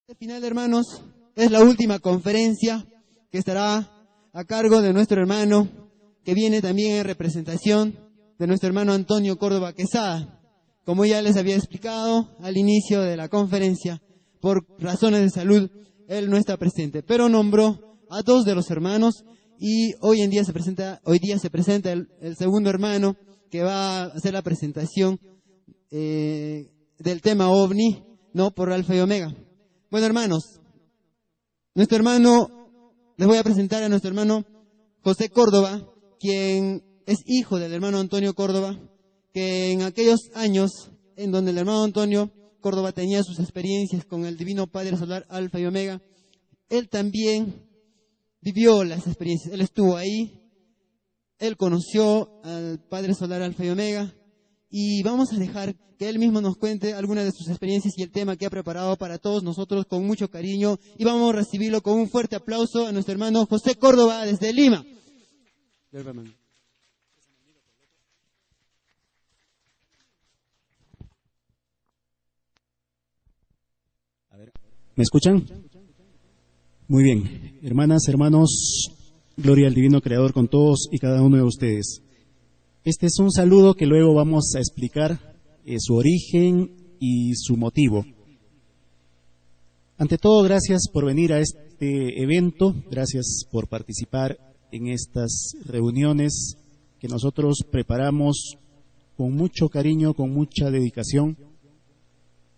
Al final, hermanos, es la última conferencia que estará a cargo de nuestro hermano, que viene también en representación de nuestro hermano Antonio Córdoba Quesada. Como ya les había explicado al inicio de la conferencia, por razones de salud, él no está presente, pero nombró a dos de los hermanos y hoy día se presenta el segundo hermano que va a hacer la presentación del tema OVNI, ¿no? Por Alfa y Omega. Bueno, hermanos, les voy a presentar a nuestro hermano José Córdoba, quien es hijo del hermano Antonio Córdoba, que en aquellos años en donde el hermano Antonio Córdoba tenía sus experiencias con el Divino Padre Solar Alfa y Omega, él también vivió las experiencias, él estuvo ahí, él conoció al Padre Solar Alfa y Omega, y vamos a dejar que él mismo nos cuente algunas de sus experiencias y el tema que ha preparado para todos nosotros con mucho cariño, y vamos a recibirlo con un fuerte aplauso a nuestro hermano José Córdoba desde Lima. ¿Me escuchan? Muy bien. Hermanas, hermanos, gloria al Divino Creador con todos y cada uno de ustedes. Este es un saludo que luego vamos a explicar su origen y su motivo. Ante todo, gracias por venir a este evento, gracias por participar en estas reuniones que nosotros preparamos con mucho cariño, con mucha dedicación,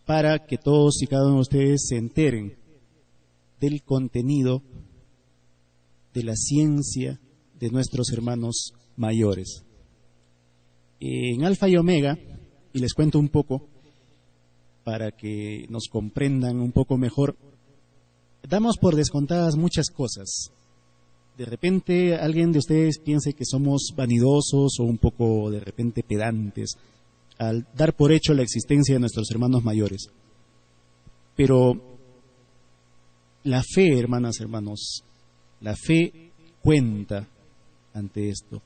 para que todos y cada uno de ustedes se enteren del contenido de la ciencia de nuestros hermanos mayores. En Alfa y Omega, y les cuento un poco para que nos comprendan un poco mejor, damos por descontadas muchas cosas. De repente alguien de ustedes piense que somos vanidosos o un poco de repente pedantes al dar por hecho la existencia de nuestros hermanos mayores. Pero la fe, hermanas, hermanos, la fe cuenta ante esto.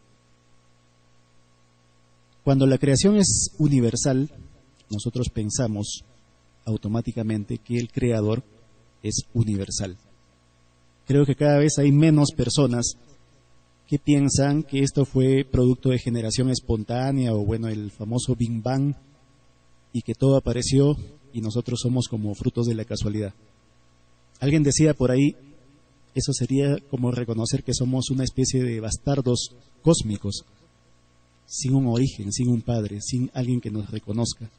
Cuando la creación es universal, nosotros pensamos automáticamente que el Creador es universal. Creo que cada vez hay menos personas que piensan que esto fue producto de generación espontánea o bueno, el famoso Big Bang, y que todo apareció y nosotros somos como frutos de la casualidad. Alguien decía por ahí, eso sería como reconocer que somos una especie de bastardos cósmicos, sin un origen, sin un padre, sin alguien que nos reconozca.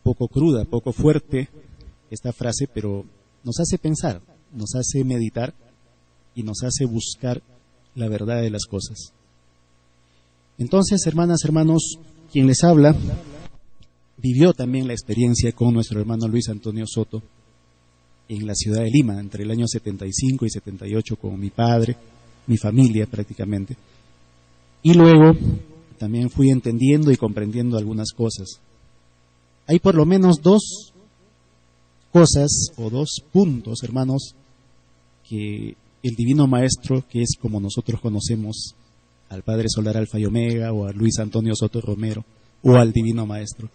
Poco cruda, poco fuerte esta frase, pero nos hace pensar, nos hace meditar y nos hace buscar la verdad de las cosas. Entonces, hermanas, hermanos, quien les habla vivió también la experiencia con nuestro hermano Luis Antonio Soto en la ciudad de Lima, entre el año 75 y 78, con mi padre, mi familia prácticamente. Y luego también fui entendiendo y comprendiendo algunas cosas. Hay por lo menos dos cosas o dos puntos, hermanos, que el Divino Maestro, que es como nosotros conocemos al Padre Solar Alfa y Omega, o a Luis Antonio Soto Romero, o al Divino Maestro.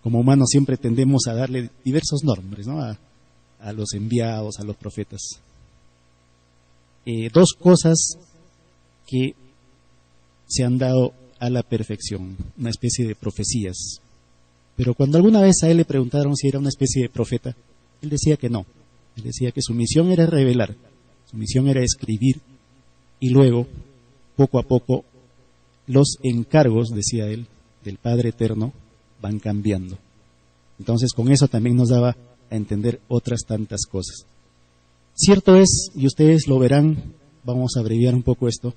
Como humanos siempre tendemos a darle diversos nombres, ¿no? A los enviados, a los profetas. Dos cosas que se han dado a la perfección, una especie de profecías. Pero cuando alguna vez a él le preguntaron si era una especie de profeta, él decía que no. Él decía que su misión era revelar, su misión era escribir, y luego, poco a poco, los encargos, decía él, del Padre Eterno, van cambiando. Entonces, con eso también nos daba a entender otras tantas cosas. Cierto es, y ustedes lo verán, vamos a abreviar un poco esto,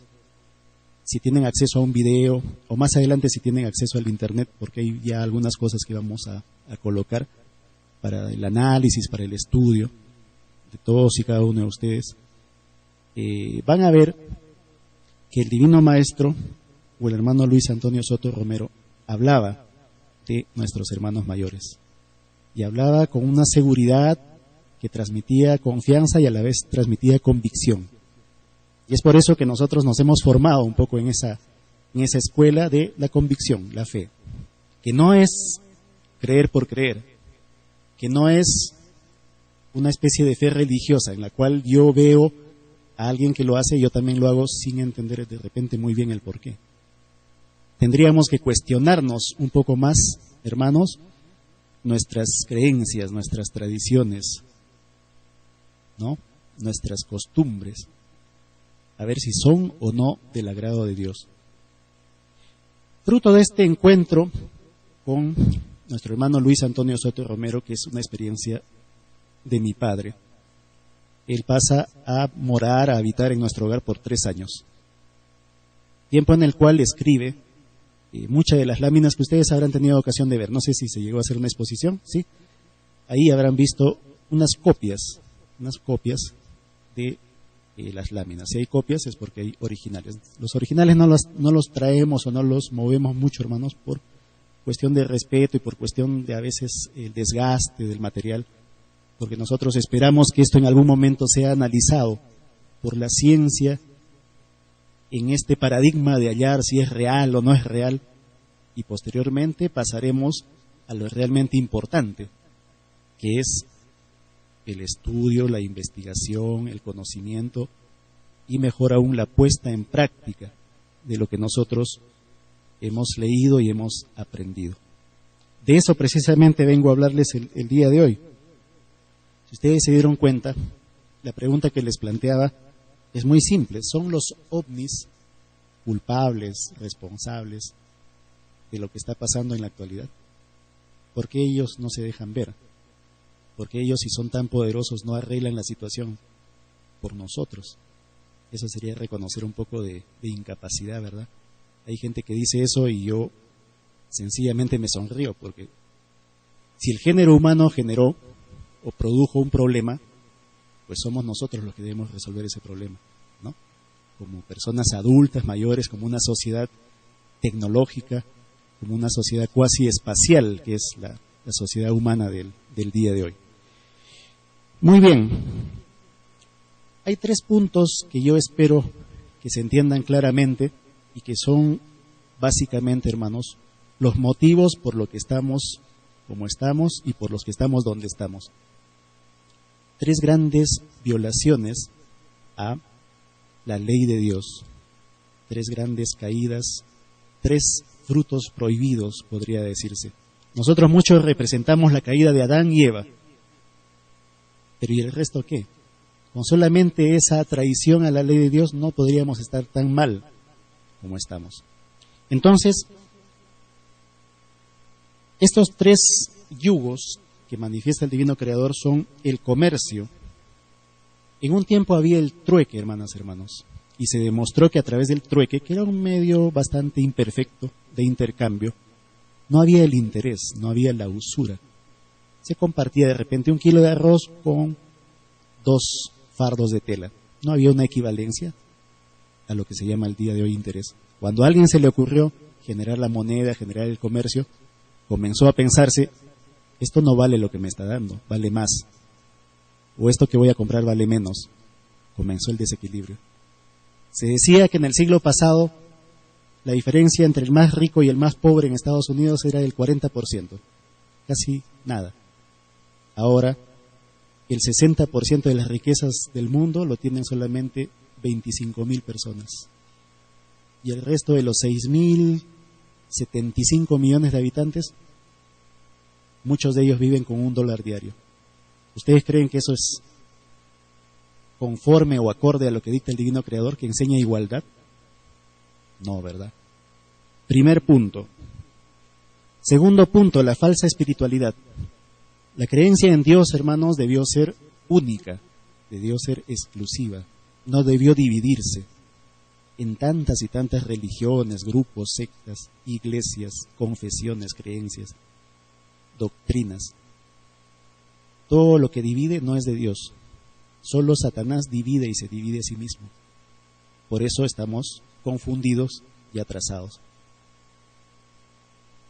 si tienen acceso a un video, o más adelante si tienen acceso al internet, porque hay ya algunas cosas que vamos a colocar para el análisis, para el estudio de todos y cada uno de ustedes, van a ver que el Divino Maestro, o el hermano Luis Antonio Soto Romero, hablaba de nuestros hermanos mayores, y hablaba con una seguridad que transmitía confianza y a la vez transmitía convicción. Y es por eso que nosotros nos hemos formado un poco en esa escuela de la convicción, la fe, que no es creer por creer, que no es una especie de fe religiosa en la cual yo veo a alguien que lo hace y yo también lo hago sin entender de repente muy bien el porqué. Tendríamos que cuestionarnos un poco más, hermanos, nuestras creencias, nuestras tradiciones, ¿no? Nuestras costumbres, a ver si son o no del agrado de Dios. Fruto de este encuentro con nuestro hermano Luis Antonio Soto Romero, que es una experiencia de mi padre, él pasa a morar, a habitar en nuestro hogar por 3 años. Tiempo en el cual escribe muchas de las láminas que ustedes habrán tenido ocasión de ver. No sé si se llegó a hacer una exposición, ¿sí? Ahí habrán visto unas copias de las láminas. Si hay copias es porque hay originales. Los originales no los traemos o no los movemos mucho, hermanos, por cuestión de respeto y por cuestión de a veces el desgaste del material, porque nosotros esperamos que esto en algún momento sea analizado por la ciencia en este paradigma de hallar si es real o no es real, y posteriormente pasaremos a lo realmente importante, que es el estudio, la investigación, el conocimiento y mejor aún la puesta en práctica de lo que nosotros hemos leído y hemos aprendido. De eso precisamente vengo a hablarles el día de hoy. Si ustedes se dieron cuenta, la pregunta que les planteaba es muy simple. ¿Son los ovnis culpables, responsables de lo que está pasando en la actualidad? ¿Por qué ellos no se dejan ver? ¿Por qué ellos, si son tan poderosos, no arreglan la situación por nosotros? Eso sería reconocer un poco de incapacidad, ¿verdad? Hay gente que dice eso y yo sencillamente me sonrío, porque si el género humano generó o produjo un problema, pues somos nosotros los que debemos resolver ese problema, ¿no? Como personas adultas, mayores, como una sociedad tecnológica, como una sociedad cuasi espacial, que es la sociedad humana del día de hoy. Muy bien. Hay 3 puntos que yo espero que se entiendan claramente y que son básicamente, hermanos, los motivos por los que estamos como estamos y por los que estamos donde estamos. 3 grandes violaciones a la ley de Dios, 3 grandes caídas, 3 frutos prohibidos, podría decirse. Nosotros muchos representamos la caída de Adán y Eva, pero ¿y el resto qué? Con solamente esa traición a la ley de Dios no podríamos estar tan mal como estamos. Entonces, estos 3 yugos que manifiesta el Divino Creador son el comercio. En un tiempo había el trueque, hermanas, hermanos, y se demostró que a través del trueque, que era un medio bastante imperfecto de intercambio, no había el interés, no había la usura. Se compartía de repente 1 kilo de arroz con 2 fardos de tela. No había una equivalencia a lo que se llama el día de hoy interés. Cuando a alguien se le ocurrió generar la moneda, generar el comercio, comenzó a pensarse, esto no vale lo que me está dando, vale más. O esto que voy a comprar vale menos. Comenzó el desequilibrio. Se decía que en el siglo pasado la diferencia entre el más rico y el más pobre en Estados Unidos era del 40%. Casi nada. Ahora, el 60% de las riquezas del mundo lo tienen solamente 25.000 personas. Y el resto de los 6.075 millones de habitantes, muchos de ellos viven con $1 diario. ¿Ustedes creen que eso es conforme o acorde a lo que dicta el Divino Creador, que enseña igualdad? No, ¿verdad? Primer punto. Segundo punto, la falsa espiritualidad. La creencia en Dios, hermanos, debió ser única, debió ser exclusiva, no debió dividirse en tantas y tantas religiones, grupos, sectas, iglesias, confesiones, creencias, doctrinas. Todo lo que divide no es de Dios. Solo Satanás divide y se divide a sí mismo. Por eso estamos confundidos y atrasados.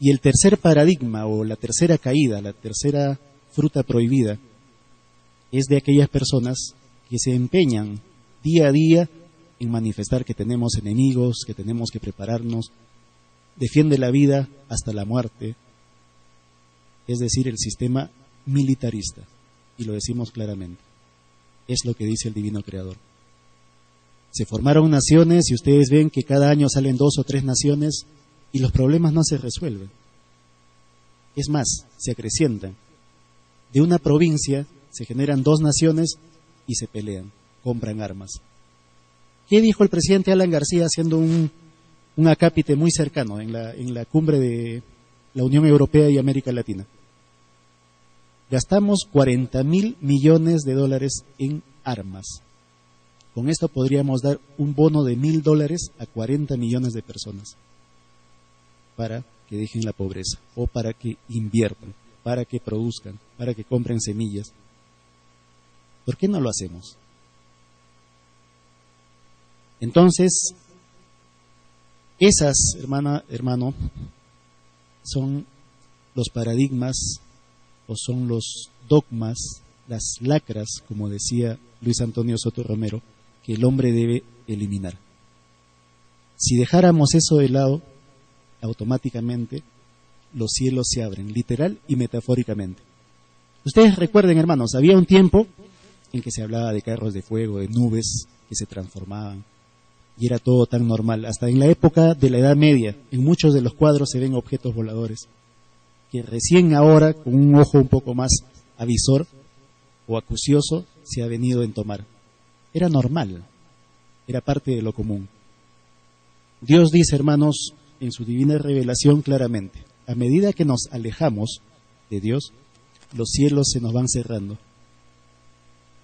Y el tercer paradigma o la tercera caída, la tercera fruta prohibida, es de aquellas personas que se empeñan día a día en manifestar que tenemos enemigos, que tenemos que prepararnos, defiende la vida hasta la muerte, es decir, el sistema militarista. y lo decimos claramente. Es lo que dice el Divino Creador. Se formaron naciones y ustedes ven que cada año salen 2 o 3 naciones y los problemas no se resuelven. Es más, se acrecientan. De una provincia se generan 2 naciones y se pelean, compran armas. ¿Qué dijo el presidente Alan García haciendo un acápite muy cercano en la cumbre de la Unión Europea y América Latina? Gastamos $40.000 millones en armas. Con esto podríamos dar un bono de $1.000 a 40 millones de personas para que dejen la pobreza o para que inviertan, para que produzcan, para que compren semillas. ¿Por qué no lo hacemos? Entonces, esas, hermano, son los paradigmas o son los dogmas, las lacras, como decía Luis Antonio Soto Romero, que el hombre debe eliminar. Si dejáramos eso de lado, automáticamente los cielos se abren, literal y metafóricamente. Ustedes recuerden, hermanos, había un tiempo en que se hablaba de carros de fuego, de nubes que se transformaban, y era todo tan normal. Hasta en la época de la Edad Media, en muchos de los cuadros se ven objetos voladores, que recién ahora, con un ojo un poco más avisor o acucioso, se ha venido a entomar. Era normal, era parte de lo común. Dios dice, hermanos, en su divina revelación claramente, a medida que nos alejamos de Dios, los cielos se nos van cerrando,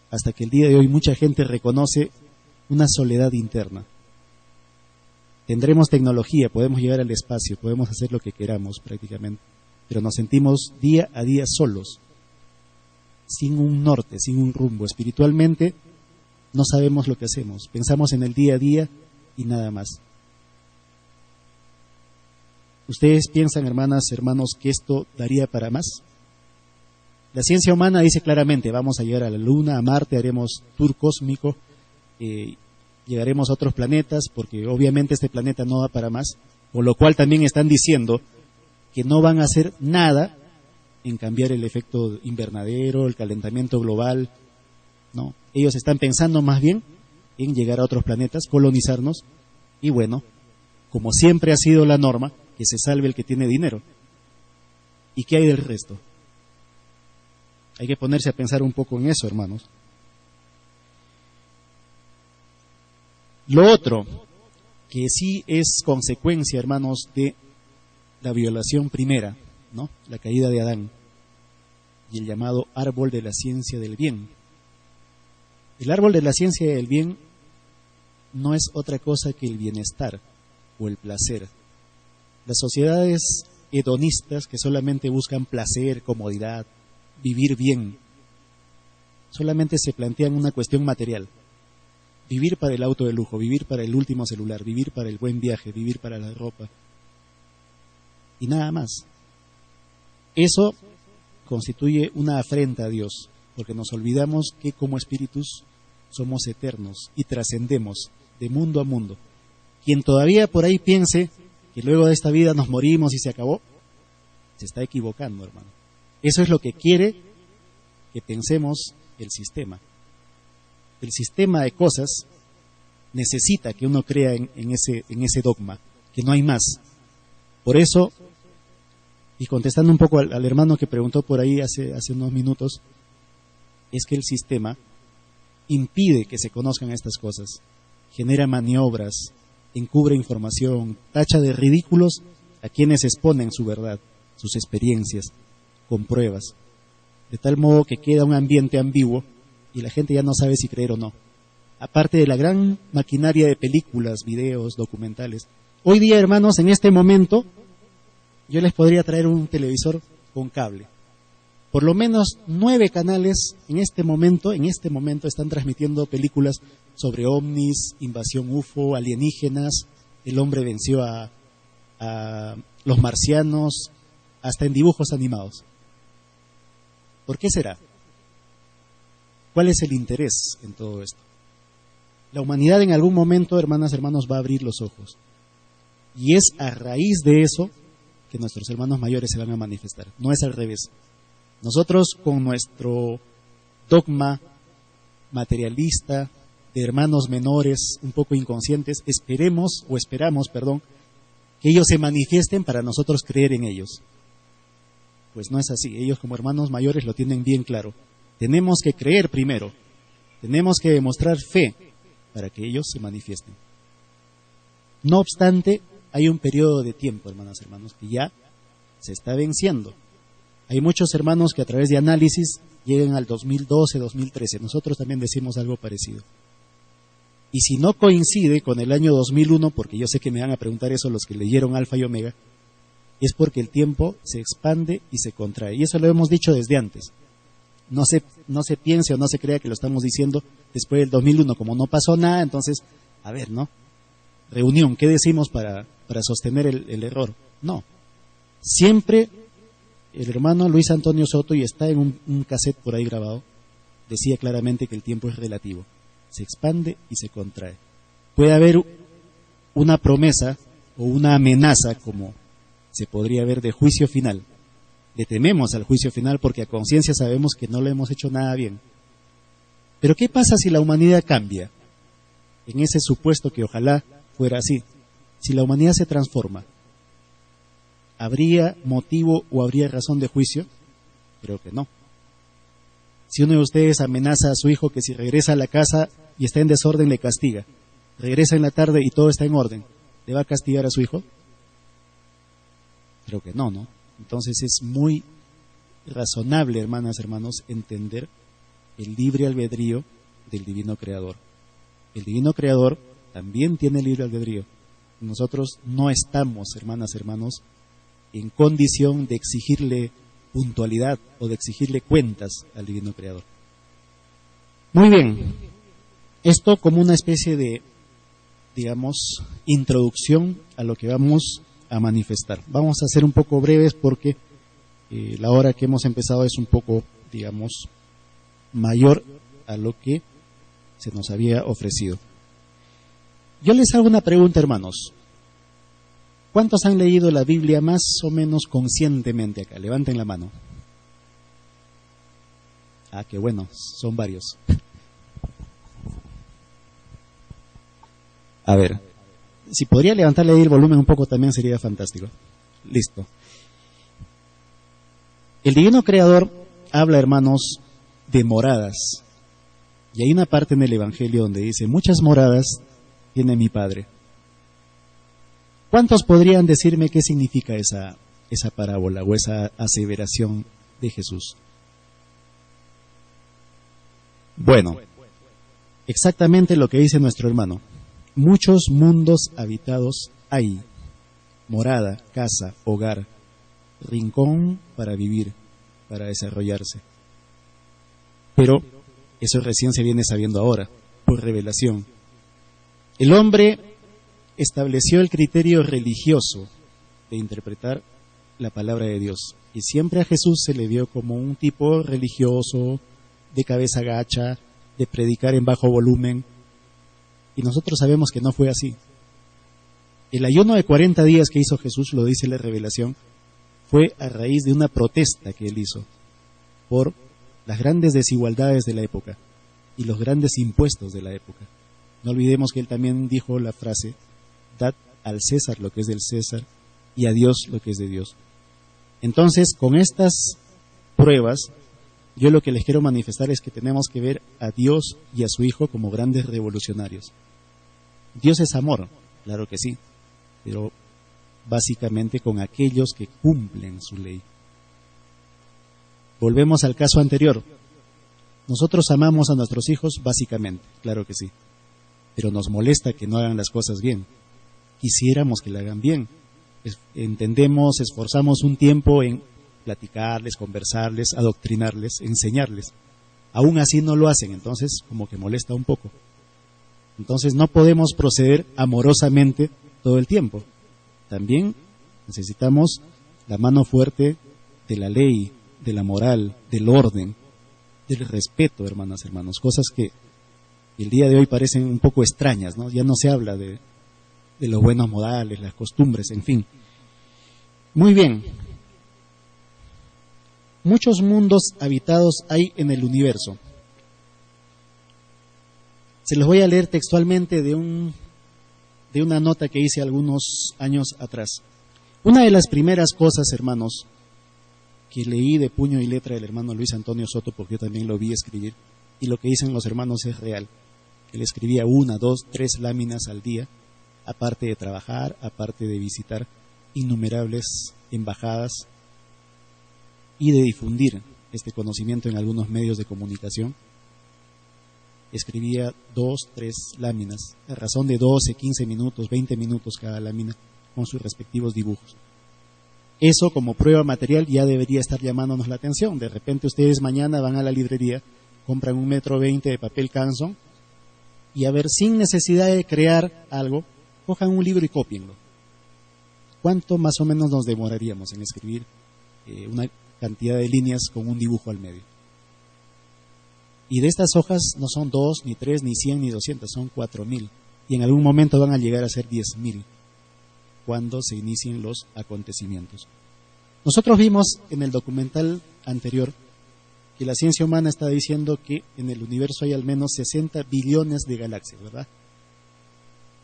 hasta que el día de hoy mucha gente reconoce una soledad interna. Tendremos tecnología, podemos llegar al espacio, podemos hacer lo que queramos prácticamente, pero nos sentimos día a día solos, sin un norte, sin un rumbo. Espiritualmente no sabemos lo que hacemos, pensamos en el día a día y nada más. ¿Ustedes piensan, hermanas, hermanos, que esto daría para más? La ciencia humana dice claramente, vamos a llegar a la Luna, a Marte, haremos tour cósmico, llegaremos a otros planetas, porque obviamente este planeta no da para más, con lo cual también están diciendo que no van a hacer nada en cambiar el efecto invernadero, el calentamiento global, no. Ellos están pensando más bien en llegar a otros planetas, colonizarnos, y bueno, como siempre ha sido la norma, que se salve el que tiene dinero. ¿Y qué hay del resto? Hay que ponerse a pensar un poco en eso, hermanos. Lo otro, que sí es consecuencia, hermanos, de la violación primera, ¿no? La caída de Adán, y el llamado árbol de la ciencia del bien. El árbol de la ciencia del bien no es otra cosa que el bienestar o el placer. Las sociedades hedonistas que solamente buscan placer, comodidad, vivir bien, solamente se plantean una cuestión material. Vivir para el auto de lujo, vivir para el último celular, vivir para el buen viaje, vivir para la ropa. Y nada más. Eso constituye una afrenta a Dios, porque nos olvidamos que como espíritus somos eternos y trascendemos de mundo a mundo. Quien todavía por ahí piense que luego de esta vida nos morimos y se acabó, se está equivocando, hermano. Eso es lo que quiere que pensemos el sistema. El sistema de cosas necesita que uno crea en ese dogma, que no hay más. Por eso, y contestando un poco al hermano que preguntó por ahí hace unos minutos, es que el sistema impide que se conozcan estas cosas, genera maniobras, encubre información, tacha de ridículos a quienes exponen su verdad, sus experiencias, con pruebas, de tal modo que queda un ambiente ambiguo y la gente ya no sabe si creer o no. Aparte de la gran maquinaria de películas, videos, documentales. Hoy día, hermanos, en este momento, yo les podría traer un televisor con cable. Por lo menos 9 canales en este momento están transmitiendo películas sobre ovnis, invasión UFO, alienígenas, el hombre venció a los marcianos, hasta en dibujos animados. ¿Por qué será? ¿Cuál es el interés en todo esto? La humanidad en algún momento, hermanas, hermanos, va a abrir los ojos. Y es a raíz de eso que nuestros hermanos mayores se van a manifestar. No es al revés. Nosotros con nuestro dogma materialista de hermanos menores, un poco inconscientes, esperamos, que ellos se manifiesten para nosotros creer en ellos. Pues no es así. Ellos como hermanos mayores lo tienen bien claro. Tenemos que creer primero. Tenemos que demostrar fe para que ellos se manifiesten. No obstante, hay un periodo de tiempo, hermanas y hermanos, que ya se está venciendo. Hay muchos hermanos que a través de análisis llegan al 2012, 2013. Nosotros también decimos algo parecido. Y si no coincide con el año 2001, porque yo sé que me van a preguntar eso los que leyeron Alfa y Omega, es porque el tiempo se expande y se contrae. Y eso lo hemos dicho desde antes. No se piense o no se crea que lo estamos diciendo después del 2001. Como no pasó nada, entonces, a ver, ¿no? Reunión, ¿qué decimos para sostener el error? No. Siempre el hermano Luis Antonio Soto, y está en un cassette por ahí grabado, decía claramente que el tiempo es relativo. Se expande y se contrae. Puede haber una promesa o una amenaza, como se podría ver, de juicio final. Le tememos al juicio final porque a conciencia sabemos que no le hemos hecho nada bien. Pero ¿qué pasa si la humanidad cambia? En ese supuesto que ojalá fuera así. Si la humanidad se transforma, ¿habría motivo o habría razón de juicio? Creo que no. Si uno de ustedes amenaza a su hijo que si regresa a la casa y está en desorden, le castiga. Regresa en la tarde y todo está en orden, ¿le va a castigar a su hijo? Creo que no, ¿no? Entonces es muy razonable, hermanas, hermanos, entender el libre albedrío del Divino Creador. El Divino Creador también tiene libre albedrío. Nosotros no estamos, hermanas, hermanos, en condición de exigirle puntualidad o de exigirle cuentas al Divino Creador. Muy bien, esto como una especie de, digamos, introducción a lo que vamos a manifestar. Vamos a ser un poco breves porque la hora que hemos empezado es un poco, digamos, mayor a lo que se nos había ofrecido. Yo les hago una pregunta, hermanos. ¿Cuántos han leído la Biblia más o menos conscientemente acá? Levanten la mano. Ah, qué bueno, son varios. A ver, si podría levantarle ahí el volumen un poco también sería fantástico. Listo. El Divino Creador habla, hermanos, de moradas. Y hay una parte en el Evangelio donde dice, muchas moradas tiene mi Padre. ¿Cuántos podrían decirme qué significa esa parábola o esa aseveración de Jesús? Bueno, exactamente lo que dice nuestro hermano. Muchos mundos habitados hay, morada, casa, hogar, rincón para vivir, para desarrollarse. Pero eso recién se viene sabiendo ahora, por revelación. El hombre estableció el criterio religioso de interpretar la palabra de Dios. Y siempre a Jesús se le vio como un tipo religioso, de cabeza gacha, de predicar en bajo volumen. Y nosotros sabemos que no fue así. El ayuno de 40 días que hizo Jesús, lo dice la revelación, fue a raíz de una protesta que él hizo por las grandes desigualdades de la época y los grandes impuestos de la época. No olvidemos que él también dijo la frase, dad al César lo que es del César y a Dios lo que es de Dios. Entonces, con estas pruebas, yo lo que les quiero manifestar es que tenemos que ver a Dios y a su Hijo como grandes revolucionarios. Dios es amor, claro que sí, pero básicamente con aquellos que cumplen su ley. Volvemos al caso anterior. Nosotros amamos a nuestros hijos básicamente, claro que sí, pero nos molesta que no hagan las cosas bien. Quisiéramos que la hagan bien. Entendemos, esforzamos un tiempo en platicarles, conversarles, adoctrinarles, enseñarles. Aún así no lo hacen, entonces como que molesta un poco. Entonces no podemos proceder amorosamente todo el tiempo. También necesitamos la mano fuerte de la ley, de la moral, del orden, del respeto, hermanas, hermanos. Cosas que el día de hoy parecen un poco extrañas, ¿no? Ya no se habla de los buenos modales, las costumbres, en fin. Muy bien. Muchos mundos habitados hay en el universo. Se los voy a leer textualmente de una nota que hice algunos años atrás. Una de las primeras cosas, hermanos, que leí de puño y letra del hermano Luis Antonio Soto, porque yo también lo vi escribir, y lo que dicen los hermanos es real. Él escribía 1, 2, 3 láminas al día, aparte de trabajar, aparte de visitar innumerables embajadas y de difundir este conocimiento en algunos medios de comunicación. Escribía 2, 3 láminas, a razón de 12, 15 minutos, 20 minutos cada lámina, con sus respectivos dibujos. Eso como prueba material ya debería estar llamándonos la atención. De repente ustedes mañana van a la librería, compran 1,20 m de papel Canson y a ver, sin necesidad de crear algo, cojan un libro y cópienlo. ¿Cuánto más o menos nos demoraríamos en escribir una cantidad de líneas con un dibujo al medio? Y de estas hojas no son 2, ni 3, ni 100, ni 200, son 4.000. Y en algún momento van a llegar a ser 10.000 cuando se inicien los acontecimientos. Nosotros vimos en el documental anterior que la ciencia humana está diciendo que en el universo hay al menos 60 billones de galaxias, ¿verdad?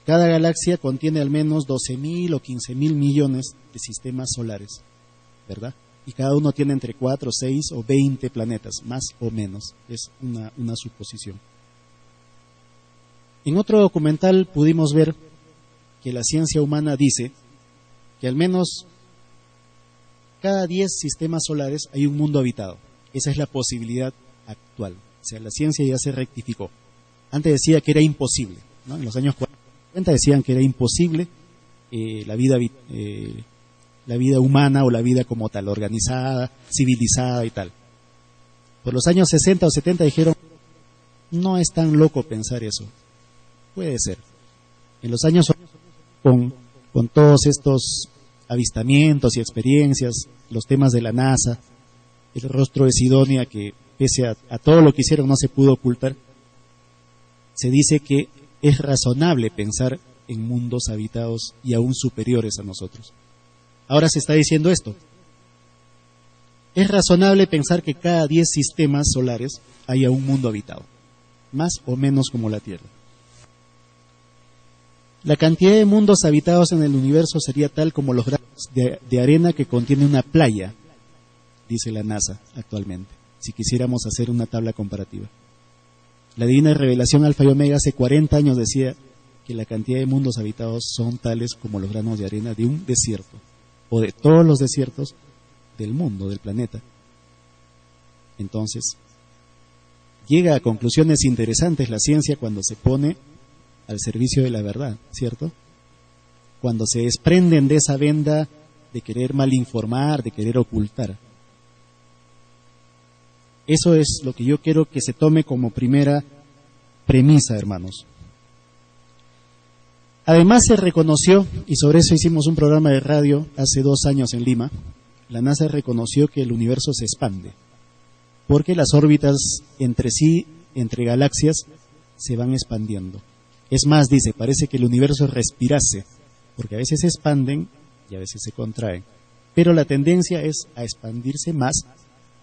Cada galaxia contiene al menos 12.000 o 15.000 millones de sistemas solares, ¿verdad? Y cada uno tiene entre 4, 6 o 20 planetas, más o menos. Es una suposición. En otro documental pudimos ver que la ciencia humana dice que al menos cada 10 sistemas solares hay un mundo habitado. Esa es la posibilidad actual. O sea, la ciencia ya se rectificó. Antes decía que era imposible, ¿no? En los años 40 decían que era imposible la vida humana o la vida como tal, organizada, civilizada y tal. Por los años 60 o 70 dijeron, no es tan loco pensar eso. Puede ser. En los años con todos estos avistamientos y experiencias, los temas de la NASA, el rostro de Sidonia, que pese a todo lo que hicieron no se pudo ocultar, se dice que es razonable pensar en mundos habitados y aún superiores a nosotros. Ahora se está diciendo esto. Es razonable pensar que cada 10 sistemas solares haya un mundo habitado, más o menos como la Tierra. La cantidad de mundos habitados en el universo sería tal como los granos de arena que contiene una playa, dice la NASA actualmente, si quisiéramos hacer una tabla comparativa. La Divina Revelación Alfa y Omega hace 40 años decía que la cantidad de mundos habitados son tales como los granos de arena de un desierto, o de todos los desiertos del mundo, del planeta. Entonces, llega a conclusiones interesantes la ciencia cuando se pone al servicio de la verdad, ¿cierto? Cuando se desprenden de esa venda de querer malinformar, de querer ocultar. Eso es lo que yo quiero que se tome como primera premisa, hermanos. Además se reconoció, y sobre eso hicimos un programa de radio hace 2 años en Lima, la NASA reconoció que el universo se expande, porque las órbitas entre sí, entre galaxias, se van expandiendo. Es más, dice, parece que el universo respirase, porque a veces se expanden y a veces se contraen. Pero la tendencia es a expandirse más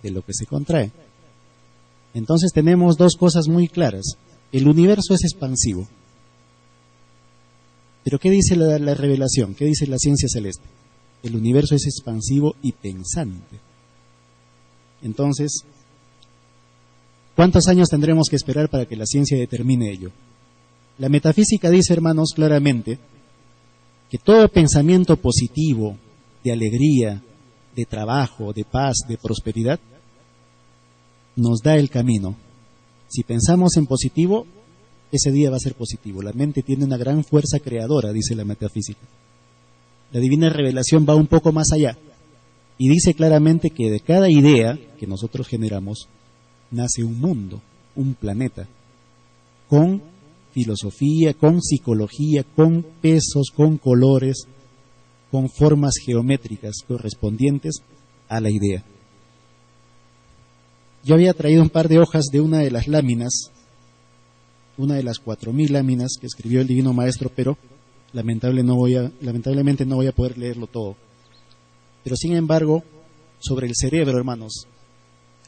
de lo que se contrae. Entonces tenemos 2 cosas muy claras. El universo es expansivo. Pero ¿qué dice la revelación? ¿Qué dice la ciencia celeste? El universo es expansivo y pensante. Entonces, ¿cuántos años tendremos que esperar para que la ciencia determine ello? La metafísica dice, hermanos, claramente que todo pensamiento positivo, de alegría, de trabajo, de paz, de prosperidad, nos da el camino. Si pensamos en positivo, ese día va a ser positivo. La mente tiene una gran fuerza creadora, dice la metafísica. La Divina Revelación va un poco más allá y dice claramente que de cada idea que nosotros generamos nace un mundo, un planeta, con filosofía, con psicología, con pesos, con colores, con formas geométricas correspondientes a la idea. Yo había traído un par de hojas de una de las láminas, una de las 4.000 láminas que escribió el Divino Maestro, pero lamentablemente no voy a poder leerlo todo. Pero sin embargo, sobre el cerebro, hermanos,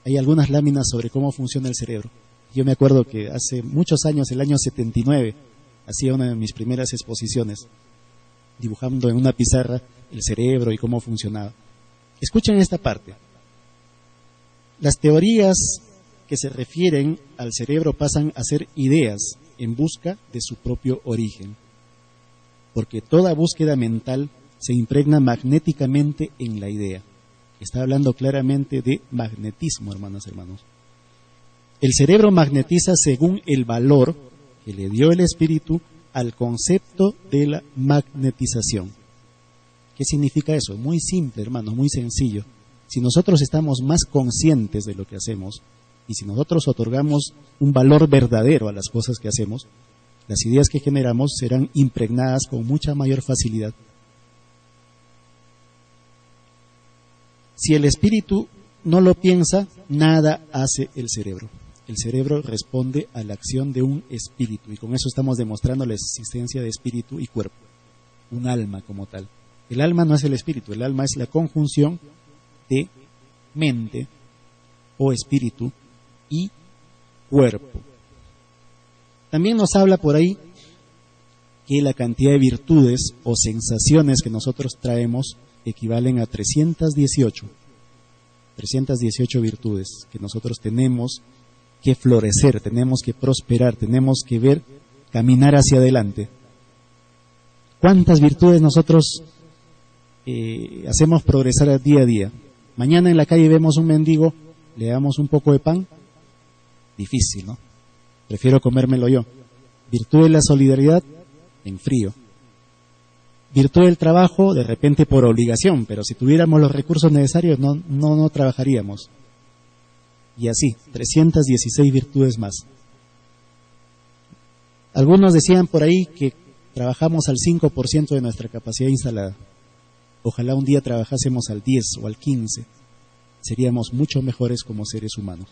hay algunas láminas sobre cómo funciona el cerebro. Yo me acuerdo que hace muchos años, el año 79, hacía una de mis primeras exposiciones, dibujando en una pizarra el cerebro y cómo funcionaba. Escuchen esta parte. Las teorías que se refieren al cerebro pasan a ser ideas en busca de su propio origen, porque toda búsqueda mental se impregna magnéticamente en la idea. Está hablando claramente de magnetismo, hermanas y hermanos. El cerebro magnetiza según el valor que le dio el espíritu al concepto de la magnetización. ¿Qué significa eso? Muy simple, hermanos, muy sencillo. Si nosotros estamos más conscientes de lo que hacemos y si nosotros otorgamos un valor verdadero a las cosas que hacemos, las ideas que generamos serán impregnadas con mucha mayor facilidad. Si el espíritu no lo piensa, nada hace el cerebro. El cerebro responde a la acción de un espíritu, y con eso estamos demostrando la existencia de espíritu y cuerpo, un alma como tal. El alma no es el espíritu, el alma es la conjunción de mente o espíritu y cuerpo. También nos habla por ahí que la cantidad de virtudes o sensaciones que nosotros traemos equivalen a 318 virtudes que nosotros tenemos que florecer, tenemos que prosperar, tenemos que ver, caminar hacia adelante. ¿Cuántas virtudes nosotros hacemos progresar día a día? Mañana en la calle vemos un mendigo, le damos un poco de pan, difícil, ¿no? Prefiero comérmelo yo. Virtud de la solidaridad, en frío. Virtud del trabajo, de repente por obligación, pero si tuviéramos los recursos necesarios no trabajaríamos. Y así, 316 virtudes más. Algunos decían por ahí que trabajamos al 5% de nuestra capacidad instalada. Ojalá un día trabajásemos al 10 o al 15. Seríamos mucho mejores como seres humanos.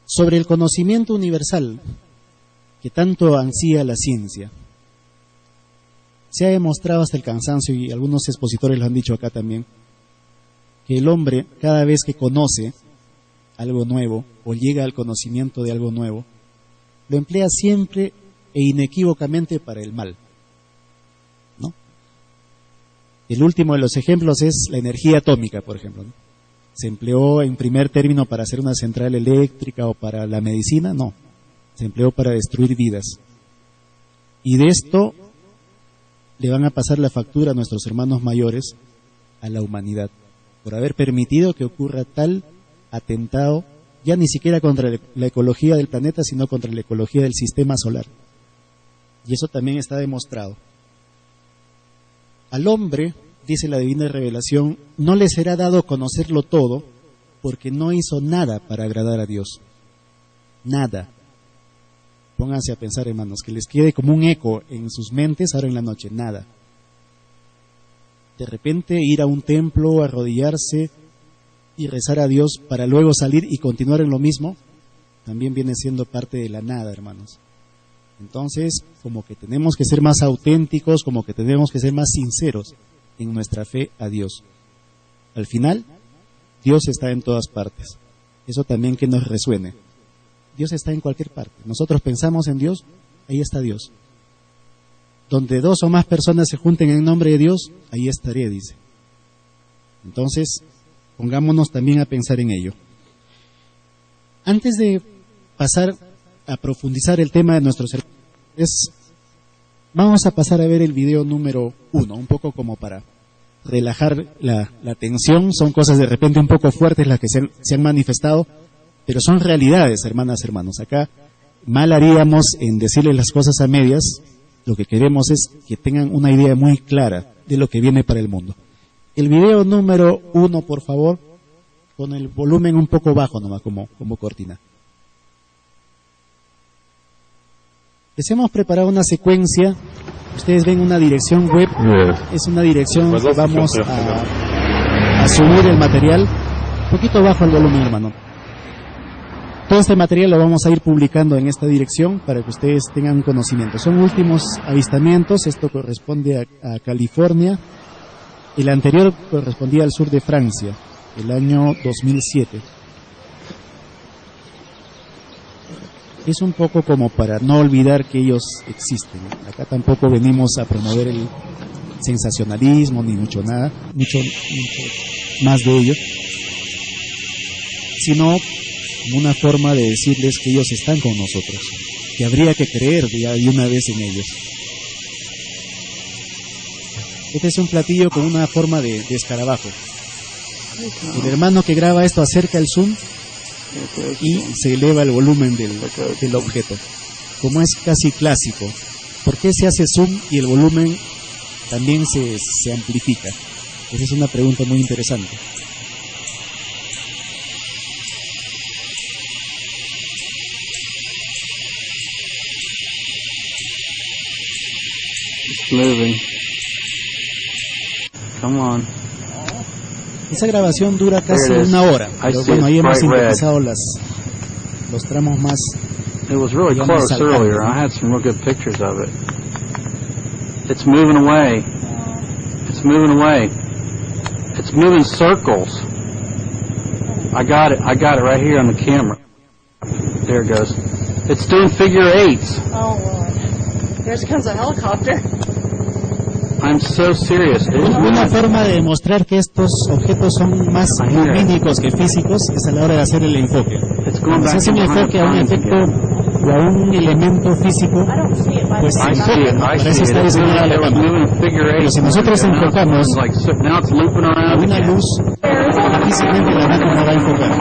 Sobre el conocimiento universal que tanto ansía la ciencia, se ha demostrado hasta el cansancio, y algunos expositores lo han dicho acá también, que el hombre, cada vez que conoce algo nuevo o llega al conocimiento de algo nuevo, lo emplea siempre e inequívocamente para el mal, ¿no? El último de los ejemplos es la energía atómica, por ejemplo, ¿no? ¿Se empleó en primer término para hacer una central eléctrica o para la medicina? No, se empleó para destruir vidas. Y de esto le van a pasar la factura a nuestros hermanos mayores, a la humanidad, por haber permitido que ocurra tal atentado, ya ni siquiera contra la ecología del planeta, sino contra la ecología del sistema solar. Y eso también está demostrado. Al hombre, dice la divina revelación, no le será dado conocerlo todo, porque no hizo nada para agradar a Dios. Nada. Pónganse a pensar, hermanos, que les quede como un eco en sus mentes ahora en la noche. Nada. De repente ir a un templo, arrodillarse y rezar a Dios para luego salir y continuar en lo mismo, también viene siendo parte de la nada, hermanos. Entonces, como que tenemos que ser más auténticos, como que tenemos que ser más sinceros en nuestra fe a Dios. Al final, Dios está en todas partes. Eso también que nos resuene. Dios está en cualquier parte. Nosotros pensamos en Dios, ahí está Dios. Donde dos o más personas se junten en nombre de Dios, ahí estaré, dice. Entonces, pongámonos también a pensar en ello. Antes de pasar a profundizar el tema de nuestros hermanos, vamos a pasar a ver el video número 1, un poco como para relajar la tensión. Son cosas de repente un poco fuertes las que se han manifestado, pero son realidades, hermanas, hermanos. Acá mal haríamos en decirles las cosas a medias. Lo que queremos es que tengan una idea muy clara de lo que viene para el mundo. El video número 1, por favor, con el volumen un poco bajo nomás, como cortina. Les hemos preparado una secuencia. Ustedes ven una dirección web. Es una dirección que vamos a subir el material. Un poquito bajo el volumen, hermano. Todo este material lo vamos a ir publicando en esta dirección para que ustedes tengan conocimiento. Son últimos avistamientos. Esto corresponde a California. El anterior correspondía al sur de Francia, el año 2007. Es un poco como para no olvidar que ellos existen. Acá tampoco venimos a promover el sensacionalismo ni mucho más de ello, sino como una forma de decirles que ellos están con nosotros, que habría que creer ya de una vez en ellos. Este es un platillo con una forma de escarabajo. El hermano que graba esto acerca el zoom y se eleva el volumen del objeto. Como es casi clásico, ¿por qué se hace zoom y el volumen también se amplifica? Esa es una pregunta muy interesante. It's moving. Come on. Esa grabación dura casi una hora, pero bueno, ahí hemos sintetizado los tramos más. It was really close earlier. I had some real good pictures of it. It's moving away. It's moving away. It's moving circles. I got it right here on the camera. There it goes. It's doing figure eights. Oh Lord. There comes a helicopter. I'm so serious. Una forma de demostrar que estos objetos son más lumínicos que físicos es a la hora de hacer el enfoque. Cuando se hace un enfoque a un efecto o a un elemento físico, pues se enfoca, para eso está diseñada la cámara. Pero si nosotros enfocamos a una luz, difícilmente la máquina va a enfocar.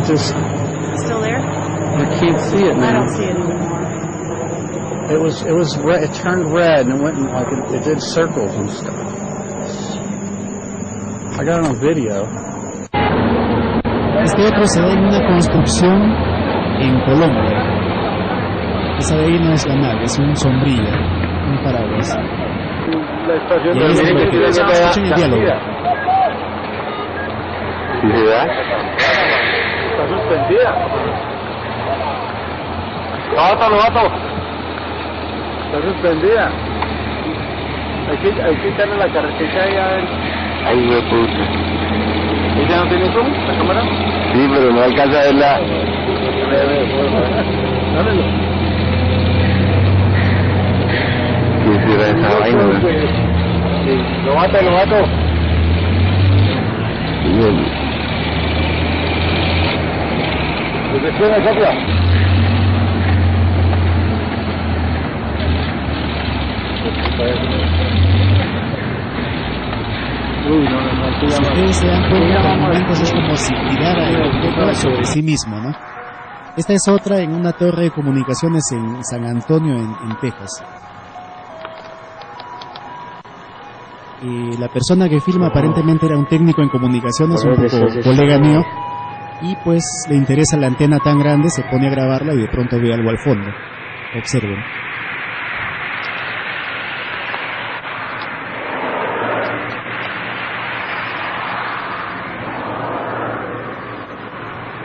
Still there? I can't see it, man. I don't see it anymore. It was red. It turned red and it went like it did circles and stuff. I got it on video. Este otro se da en una construcción en Colombia. Esa de ahí no es la nave, es un sombrilla, un paraguas. Y ahí escuchen el diálogo. Está suspendida. Novato. Está suspendida. Hay que quitarle la carretilla ahí adentro. Ahí me puse. ¿Ella no tiene zoom, la cámara? Sí, pero no alcanza a verla. Dámelo. Quisiera esa vaina, ¿no? Sí. Novato. Bien. Dirección de copia. Si ustedes se dan cuenta, por momentos es como si girara el objeto sobre sí mismo, ¿no? Esta es otra en una torre de comunicaciones en San Antonio, en Texas. Y la persona que filma aparentemente era un técnico en comunicaciones, un poco colega mío, y pues le interesa la antena tan grande, se pone a grabarla y de pronto ve algo al fondo. Observen.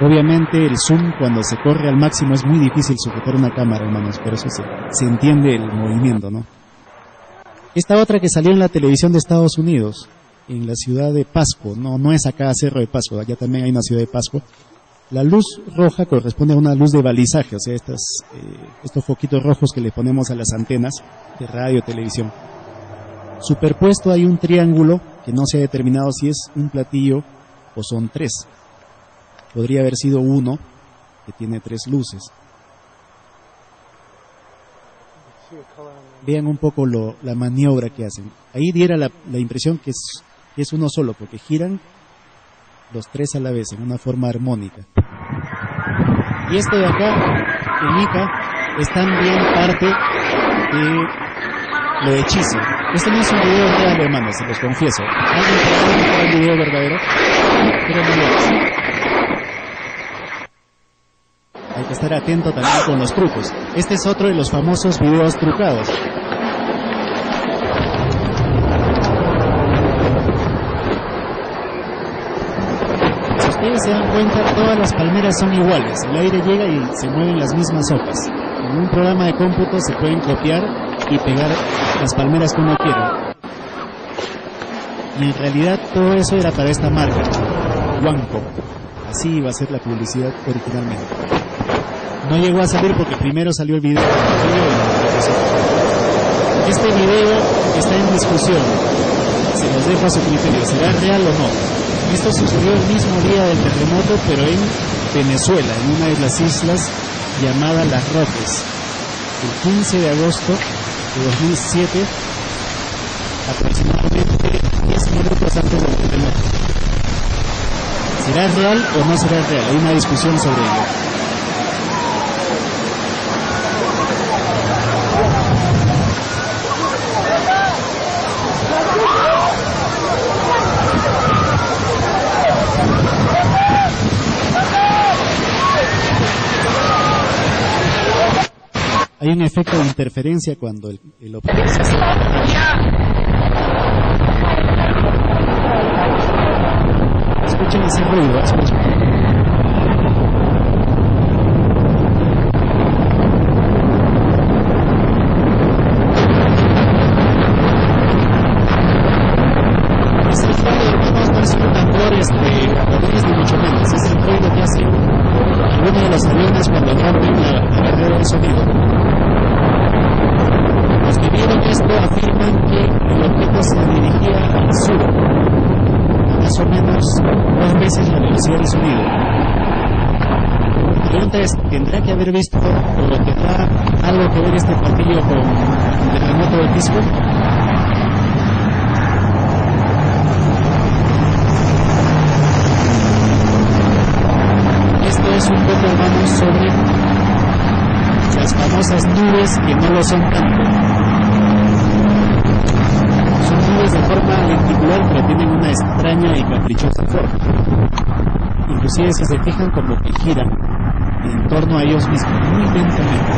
Obviamente el zoom cuando se corre al máximo es muy difícil sujetar una cámara, hermanos, pero eso se entiende el movimiento, ¿no? Esta otra que salió en la televisión de Estados Unidos, en la ciudad de Pasco, no es acá Cerro de Pasco, allá también hay una ciudad de Pasco. La luz roja corresponde a una luz de balizaje, o sea, estos foquitos rojos que le ponemos a las antenas de radio o televisión. Superpuesto hay un triángulo que no se ha determinado si es un platillo o son tres. Podría haber sido uno que tiene tres luces. Vean un poco la maniobra que hacen. Ahí diera la impresión que es uno solo, porque giran los tres a la vez en una forma armónica. Y esto de acá, en Ica, es también parte de lo hechizo. Este no es un video real, hermanos, se los confieso. ¿Alguien puede ver un video verdadero? Pero no lo es. Hay que estar atento también con los trucos. Este es otro de los famosos videos trucados. Si ustedes se dan cuenta, todas las palmeras son iguales. El aire llega y se mueven las mismas hojas. En un programa de cómputo se pueden copiar y pegar las palmeras que uno quiera. Y en realidad todo eso era para esta marca, Huanco. Así iba a ser la publicidad originalmente. No llegó a salir porque primero salió el video. Este video está en discusión. Se los dejo a su criterio. ¿Será real o no? Esto sucedió el mismo día del terremoto, pero en Venezuela, en una de las islas llamada Las Roques. El 15 de agosto de 2007, aproximadamente 10 minutos antes del terremoto. ¿Será real o no será real? Hay una discusión sobre ello. Hay un efecto de interferencia cuando el objeto se acerca. Escuchen ese ruido, escuchen. Es el ruido, hermanos, no es un tambor japonés ni mucho menos. Es el ruido que hace alguno de los aviones cuando rompen la barrera de sonido. Los que vieron esto afirman que el objeto se dirigía al sur, a más o menos 2 veces la velocidad del sonido. La pregunta es, ¿tendrá que haber visto o tendrá algo que ver este platillo con el terremoto del Pisco? Esto es un poco, hermanos, sobre las famosas nubes que no lo son tanto. Son nubes de forma lenticular, pero tienen una extraña y caprichosa forma. Inclusive si se fijan como que giran en torno a ellos mismos, muy lentamente.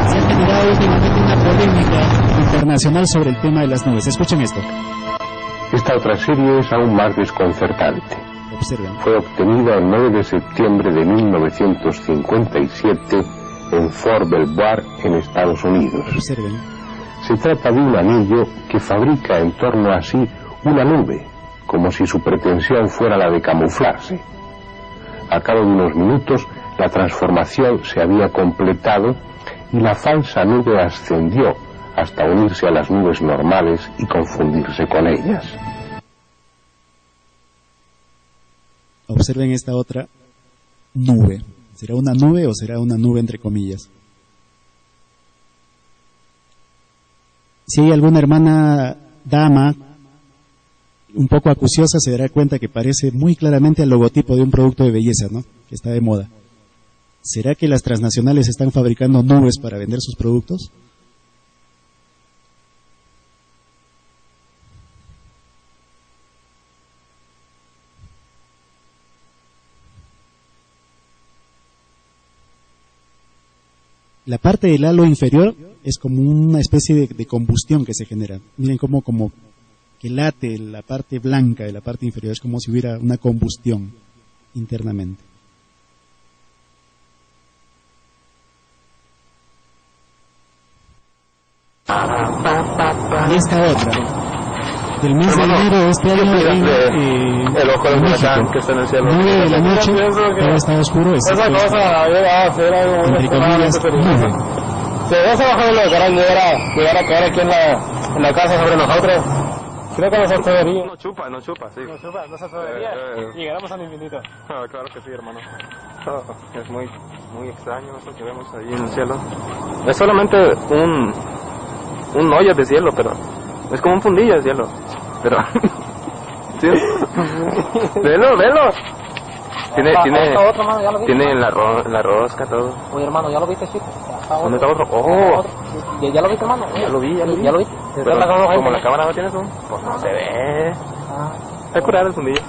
Se ha generado últimamente una polémica internacional sobre el tema de las nubes. Escuchen esto. Esta otra serie es aún más desconcertante. Observen. Fue obtenida el 9 de septiembre de 1957 en Fort Belvoir, en Estados Unidos. Observen. Se trata de un anillo que fabrica en torno a sí una nube, como si su pretensión fuera la de camuflarse. A cabo de unos minutos, la transformación se había completado y la falsa nube ascendió hasta unirse a las nubes normales y confundirse con ellas. Observen esta otra nube. ¿Será una nube o será una nube entre comillas? Si hay alguna hermana dama un poco acuciosa, se dará cuenta que parece muy claramente el logotipo de un producto de belleza, ¿no? Que está de moda. ¿Será que las transnacionales están fabricando nubes para vender sus productos? La parte del halo inferior es como una especie de combustión que se genera. Miren como que late la parte blanca de la parte inferior. Es como si hubiera una combustión internamente. Y esta otra. Del mes de enero de este año el ojo del huracán que está en el cielo. 9 de la noche, todo está oscuro. Esa cosa llega a ser algo entre comillas, nube. Si vas a bajar lo que llegar a caer aquí en la casa sobre nosotros, creo que nos atrevería. No chupa, sí. Nos atrevería. Llegaremos al infinito. Claro que sí, hermano. Es muy extraño eso que vemos ahí en el cielo. Es solamente un hoyo de cielo, pero es como un fundillo de cielo. Pero ¿sí? Velo. Tiene la rosca, todo. Oye, hermano, ¿ya lo viste, chico? ¿Dónde está otro? ¡Oh! ¿Ya lo viste, hermano? Ya lo vi. ¿Ya lo viste? Pero, como la cámara no tiene zoom, pues no se ve. Está curado el fundillo.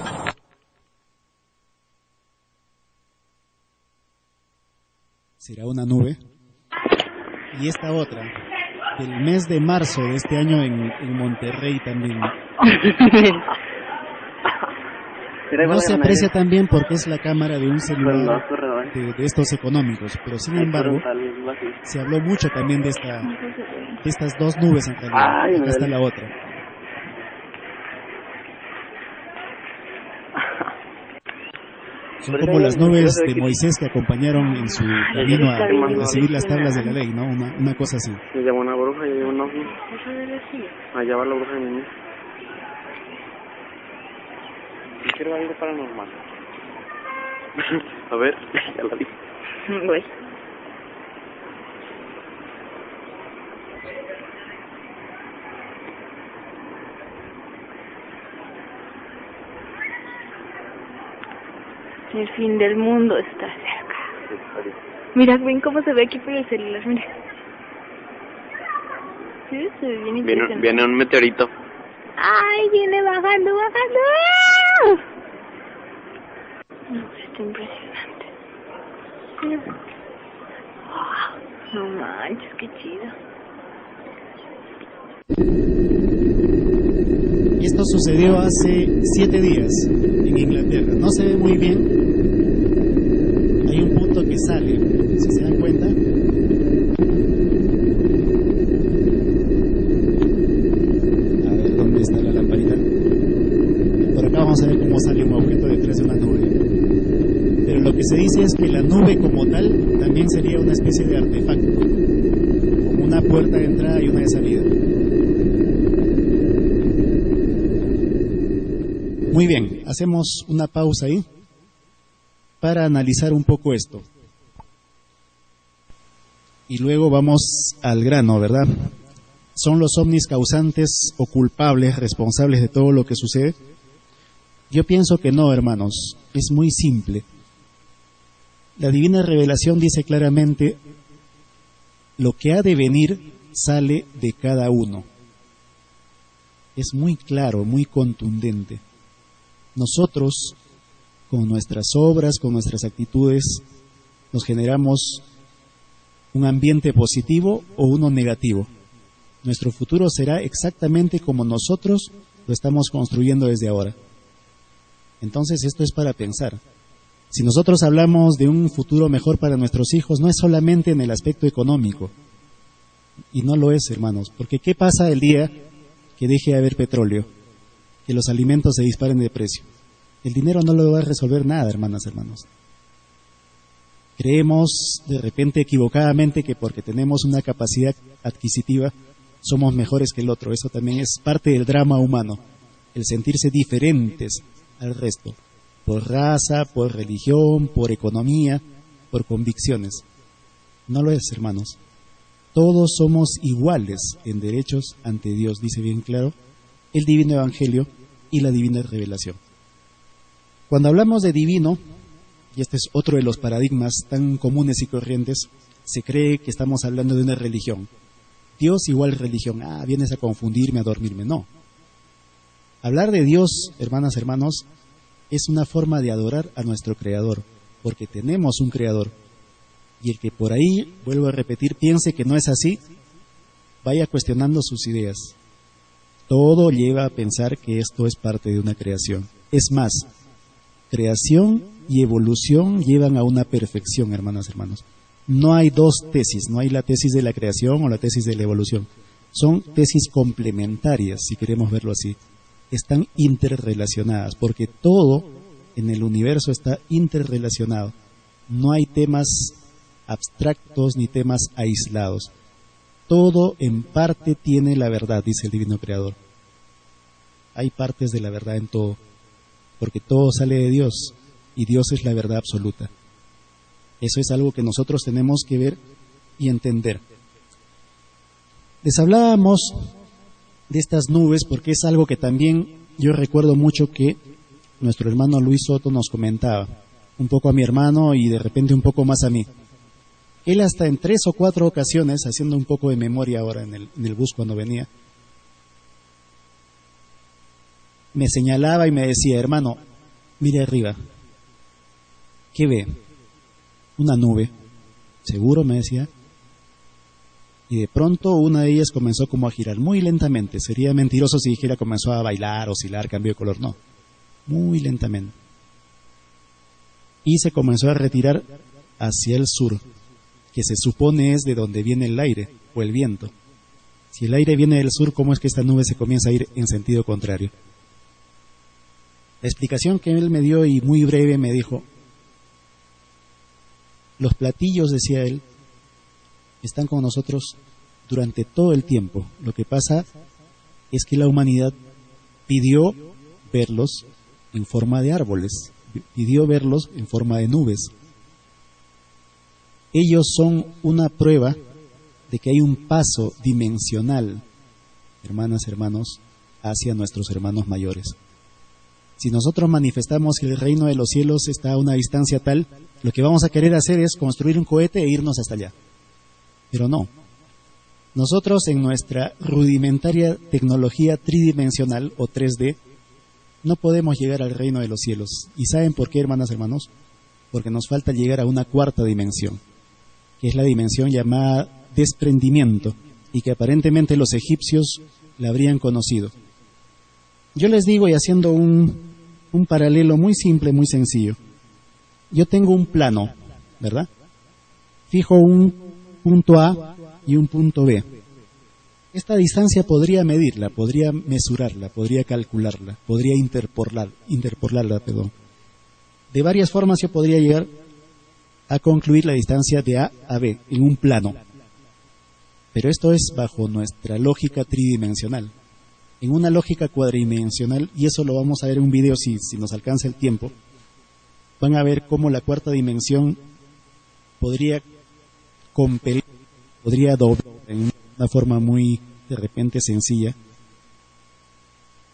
¿Será una nube? Y esta otra, del mes de marzo de este año en Monterrey también. No se aprecia tan bien porque es la cámara de un celular de estos económicos, pero sin embargo se habló mucho también de estas dos nubes en realidad. Acá está la otra. Son como las nubes de Moisés que acompañaron en su camino a recibir las tablas de la ley, ¿no? Una cosa así. Me llamó una bruja y llegó un ovni. Allá va la bruja de mi niña. Quiero algo paranormal. A ver, ya la vi. Voy. El fin del mundo está cerca. Mira, ven cómo se ve aquí por el celular, mira. Sí, se ve bien interesante. Viene un meteorito. ¡Ay, viene bajando! Está impresionante. No manches, qué chido. Esto sucedió hace 7 días en Inglaterra. No se ve muy bien. Hay un punto que sale, si se dan cuenta. A ver dónde está la lamparita. Por acá vamos a ver cómo sale un objeto detrás de una nube. Pero lo que se dice es que la nube como tal también sería una especie de artefacto, como una puerta de entrada y una de salida. Muy bien, hacemos una pausa ahí para analizar un poco esto. Y luego vamos al grano, ¿verdad? ¿Son los ovnis causantes o culpables, responsables de todo lo que sucede? Yo pienso que no, hermanos. Es muy simple. La divina revelación dice claramente: lo que ha de venir sale de cada uno. Es muy claro, muy contundente. Nosotros, con nuestras obras, con nuestras actitudes, nos generamos un ambiente positivo o uno negativo. Nuestro futuro será exactamente como nosotros lo estamos construyendo desde ahora. Entonces esto es para pensar. Si nosotros hablamos de un futuro mejor para nuestros hijos, no es solamente en el aspecto económico. Y no lo es, hermanos, porque ¿qué pasa el día que deje de haber petróleo? Que los alimentos se disparen de precio. El dinero no lo va a resolver nada, hermanos. Creemos de repente equivocadamente que porque tenemos una capacidad adquisitiva somos mejores que el otro. Eso también es parte del drama humano, el sentirse diferentes al resto, por raza, por religión, por economía, por convicciones. No lo es, hermanos. Todos somos iguales en derechos ante Dios, dice bien claro el divino evangelio y la divina revelación. Cuando hablamos de divino, y este es otro de los paradigmas tan comunes y corrientes, se cree que estamos hablando de una religión. Dios igual religión. Vienes a confundirme, a dormirme. No. Hablar de Dios, hermanas, hermanos, es una forma de adorar a nuestro Creador, porque tenemos un Creador. Y el que por ahí, vuelvo a repetir, piense que no es así, vaya cuestionando sus ideas. Todo lleva a pensar que esto es parte de una creación. Es más, creación y evolución llevan a una perfección, hermanas, hermanos. No hay dos tesis, no hay la tesis de la creación o la tesis de la evolución. Son tesis complementarias, si queremos verlo así. Están interrelacionadas, porque todo en el universo está interrelacionado. No hay temas abstractos ni temas aislados. Todo en parte tiene la verdad, dice el Divino Creador. Hay partes de la verdad en todo, porque todo sale de Dios, y Dios es la verdad absoluta. Eso es algo que nosotros tenemos que ver y entender. Les hablábamos de estas nubes porque es algo que también yo recuerdo mucho que nuestro hermano Luis Soto nos comentaba, un poco a mi hermano y de repente un poco más a mí. Él hasta en 3 o 4 ocasiones, haciendo un poco de memoria ahora en el bus cuando venía, me señalaba y me decía: hermano, mire arriba, ¿qué ve? Una nube. ¿Seguro? Me decía. Y de pronto una de ellas comenzó como a girar muy lentamente. Sería mentiroso si dijera comenzó a bailar, oscilar, cambió de color. No, muy lentamente. Y se comenzó a retirar hacia el sur, que se supone es de donde viene el aire o el viento. Si el aire viene del sur, ¿cómo es que esta nube se comienza a ir en sentido contrario? La explicación que él me dio, y muy breve, me dijo: los platillos, decía él, están con nosotros durante todo el tiempo. Lo que pasa es que la humanidad pidió verlos en forma de árboles, pidió verlos en forma de nubes. Ellos son una prueba de que hay un paso dimensional, hermanas, hermanos, hacia nuestros hermanos mayores. Si nosotros manifestamos que el reino de los cielos está a una distancia tal, lo que vamos a querer hacer es construir un cohete e irnos hasta allá. Pero no. Nosotros, en nuestra rudimentaria tecnología tridimensional o 3D, no podemos llegar al reino de los cielos. ¿Y saben por qué, hermanas, hermanos? Porque nos falta llegar a una cuarta dimensión, que es la dimensión llamada desprendimiento, y que aparentemente los egipcios la habrían conocido. Yo les digo, y haciendo un paralelo muy simple, muy sencillo, yo tengo un plano, ¿verdad? Fijo un punto A y un punto B. Esta distancia podría medirla, podría mesurarla, podría calcularla, podría interpolarla. De varias formas yo podría llegar a concluir la distancia de A a B en un plano. Pero esto es bajo nuestra lógica tridimensional. En una lógica cuadridimensional, y eso lo vamos a ver en un video si nos alcanza el tiempo, van a ver cómo la cuarta dimensión podría compelir, podría doblar en una forma muy, de repente, sencilla,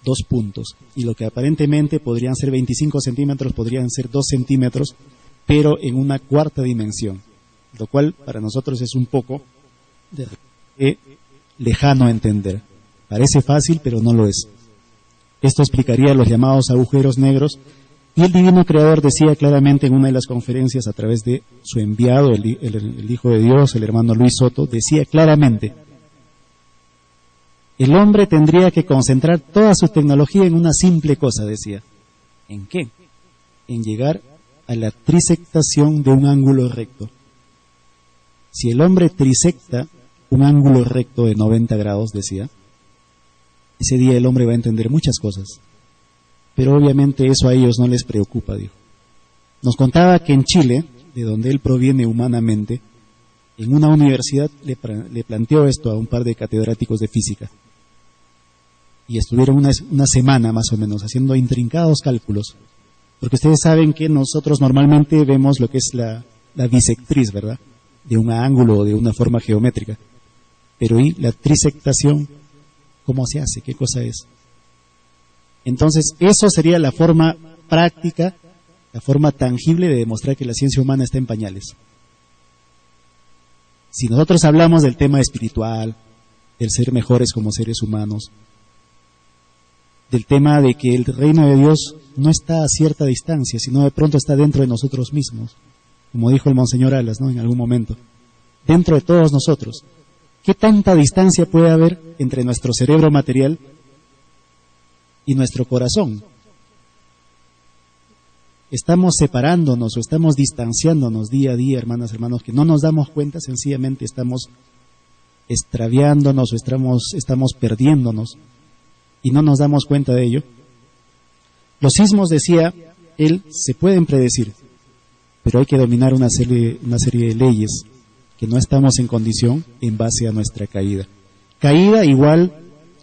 2 puntos. Y lo que aparentemente podrían ser 25 centímetros, podrían ser 2 centímetros, pero en una cuarta dimensión. Lo cual para nosotros es un poco lejano a entender. Parece fácil, pero no lo es. Esto explicaría los llamados agujeros negros. Y el Divino Creador decía claramente en una de las conferencias a través de su enviado, el Hijo de Dios, el hermano Luis Soto, decía claramente: el hombre tendría que concentrar toda su tecnología en una simple cosa, decía. ¿En qué? En llegar a la trisectación de un ángulo recto. Si el hombre trisecta un ángulo recto de 90 grados, decía, ese día el hombre va a entender muchas cosas. Pero obviamente eso a ellos no les preocupa, dijo. Nos contaba que en Chile, de donde él proviene humanamente, en una universidad le planteó esto a un par de catedráticos de física. Y estuvieron una semana más o menos haciendo intrincados cálculos. Porque ustedes saben que nosotros normalmente vemos lo que es la bisectriz, ¿verdad? De un ángulo o de una forma geométrica. Pero ¿y la trisectación? ¿Cómo se hace? ¿Qué cosa es? Entonces, eso sería la forma práctica, la forma tangible de demostrar que la ciencia humana está en pañales. Si nosotros hablamos del tema espiritual, del ser mejores como seres humanos, del tema de que el reino de Dios no está a cierta distancia, sino de pronto está dentro de nosotros mismos, como dijo el Monseñor Alas, ¿no?, en algún momento, dentro de todos nosotros. ¿Qué tanta distancia puede haber entre nuestro cerebro material y nuestro corazón? Estamos separándonos o estamos distanciándonos día a día, hermanas, hermanos, que no nos damos cuenta, sencillamente estamos extraviándonos o estamos perdiéndonos y no nos damos cuenta de ello. Los sismos, decía él, se pueden predecir, pero hay que dominar una serie de leyes que no estamos en condición en base a nuestra caída. Caída igual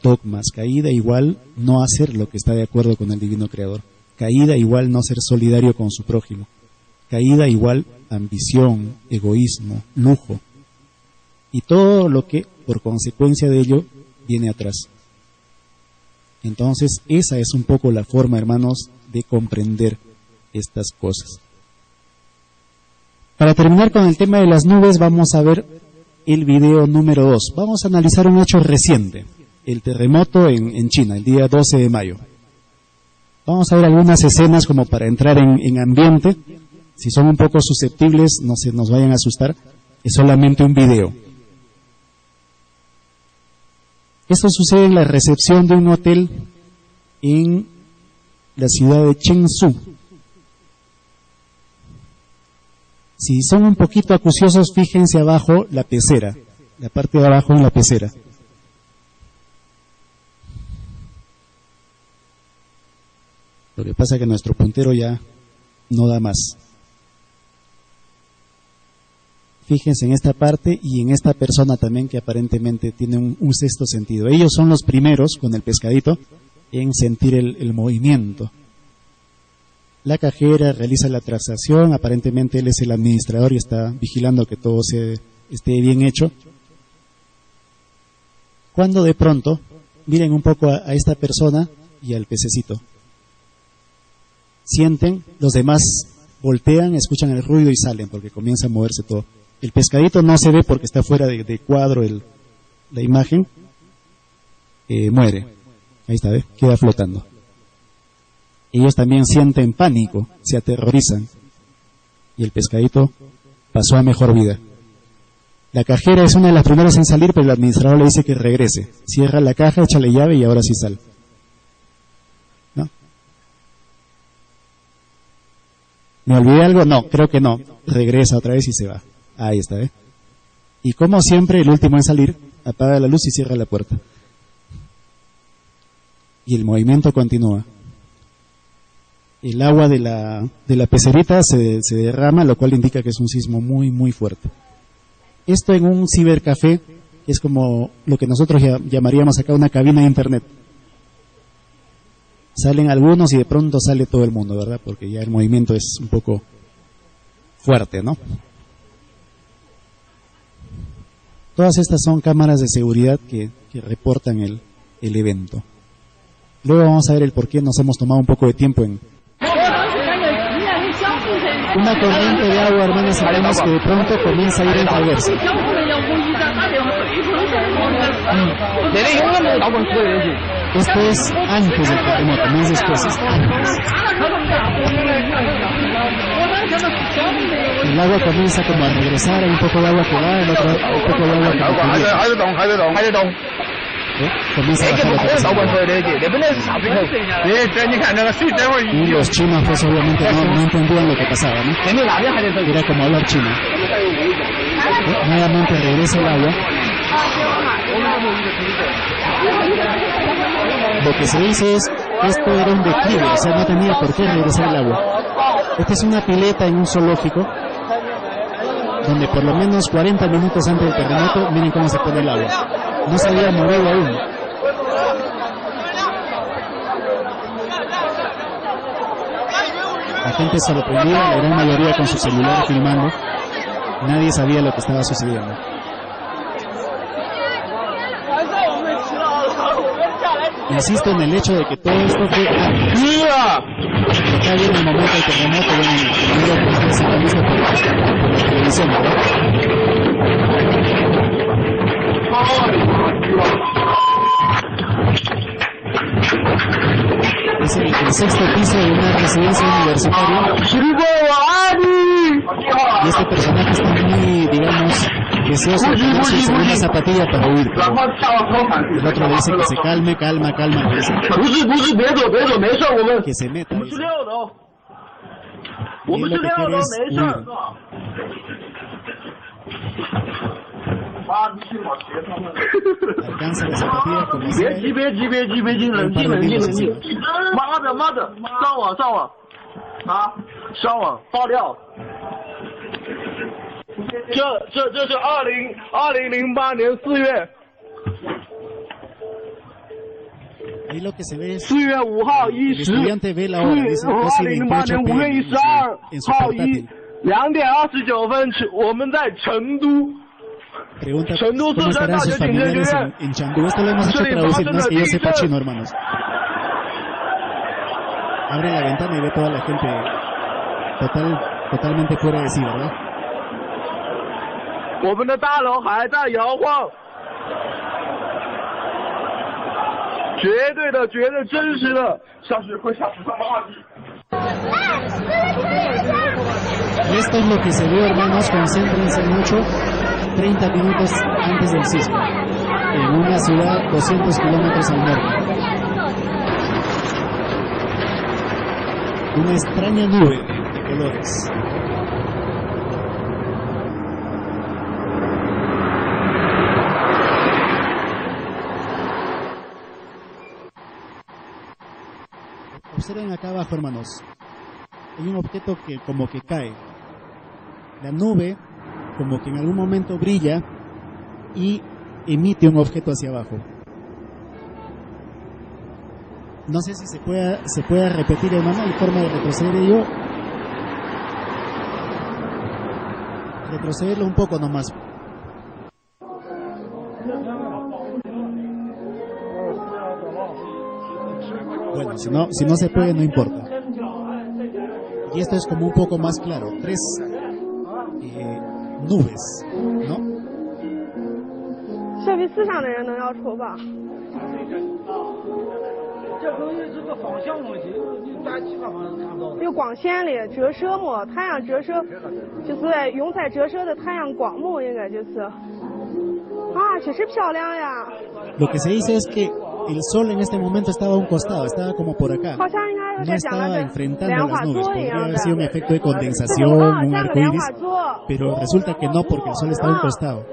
dogmas, caída igual no hacer lo que está de acuerdo con el Divino Creador, caída igual no ser solidario con su prójimo, caída igual ambición, egoísmo, lujo, y todo lo que por consecuencia de ello viene atrás. Entonces, esa es un poco la forma, hermanos, de comprender estas cosas. Para terminar con el tema de las nubes, vamos a ver el video número 2. Vamos a analizar un hecho reciente, el terremoto en China, el día 12 de mayo. Vamos a ver algunas escenas como para entrar en ambiente. Si son un poco susceptibles, no se nos vayan a asustar, es solamente un video. Esto sucede en la recepción de un hotel en la ciudad de Chengdu. Si son un poquito acuciosos, fíjense abajo la pecera, la parte de abajo en la pecera. Lo que pasa es que nuestro puntero ya no da más. Fíjense en esta parte y en esta persona también que aparentemente tiene un sexto sentido. Ellos son los primeros, con el pescadito, en sentir el movimiento. La cajera realiza la transacción, aparentemente él es el administrador y está vigilando que todo esté bien hecho. Cuando de pronto, miren un poco a esta persona y al pececito. Sienten, los demás voltean, escuchan el ruido y salen porque comienza a moverse todo. El pescadito no se ve porque está fuera de cuadro la imagen. Muere. Ahí está, ¿ve? Queda flotando. Ellos también sienten pánico, se aterrorizan. Y el pescadito pasó a mejor vida. La cajera es una de las primeras en salir, pero el administrador le dice que regrese. Cierra la caja, échale llave y ahora sí sale. ¿No? ¿Me olvidé algo? No, creo que no. Regresa otra vez y se va. Ahí está, ¿eh? Y como siempre, el último en salir, apaga la luz y cierra la puerta. Y el movimiento continúa. El agua de la pecerita se derrama, lo cual indica que es un sismo muy, muy fuerte. Esto en un cibercafé es como lo que nosotros llamaríamos acá una cabina de internet. Salen algunos y de pronto sale todo el mundo, ¿verdad? Porque ya el movimiento es un poco fuerte, ¿no? Todas estas son cámaras de seguridad que reportan el evento. Luego vamos a ver el por qué nos hemos tomado un poco de tiempo en... Una corriente de agua, hermanos, sabemos que de pronto comienza a ir en reversa. Esto es antes del terremoto, no es después, es antes. El agua comienza como a regresar, hay un poco de agua que va, un poco de agua que va. Comienza a bajar y los chinos pues obviamente no entendían lo que pasaba, ¿no? Era como hablar chino. Nuevamente regresa el agua. Lo que se dice es que esto era un declive, o sea, no tenía por qué regresar el agua. Esta es una pileta en un zoológico donde por lo menos 40 minutos antes del terremoto, miren cómo se pone el agua. No se había movido aún. La gente sorprendida, la gran mayoría con su celular filmando. Nadie sabía lo que estaba sucediendo. Insisto en el hecho de que todo esto fue... Acá viene el momento del terremoto, bueno, que ustedes han visto por la televisión, ¿verdad? Es el sexto piso de una residencia universitaria. Y este personaje está muy, digamos, deseoso de poner su segunda zapatilla para huir. El otro le dice que se calme, calma. Que se meta. Dice. Y él lo que quiere es huir. Alcanza la zapatilla como sea. Ahí lo que se ve es el estudiante ve la hora, dice 12:28 p.m. en su portátil. Pregunta cómo estarán sus familiares en Chengdu. Esto lo hemos hecho traducir, no es que yo sepa chino, hermanos. Abre la ventana y ve toda la gente totalmente fuera de sí, ¿verdad? Esto es lo que se ve, hermanos, concéntrense mucho. 30 minutos antes del sismo, en una ciudad 200 kilómetros al norte. Una extraña nube de colores. Observen acá abajo, hermanos. Hay un objeto que como que cae. La nube como que en algún momento brilla y emite un objeto hacia abajo. No sé si se pueda repetir, hermano. Hay forma de retroceder ello. Retrocederlo un poco nomás. Bueno, si no se puede, no importa. Y esto es como un poco más claro. 3 nubes, ¿no? Lo que se dice es que el sol en este momento estaba a un costado, estaba como por acá. No estaba enfrentando las nubes. Podría haber sido un efecto de condensación, un arco iris, pero resulta que no, porque el sol está a un costado.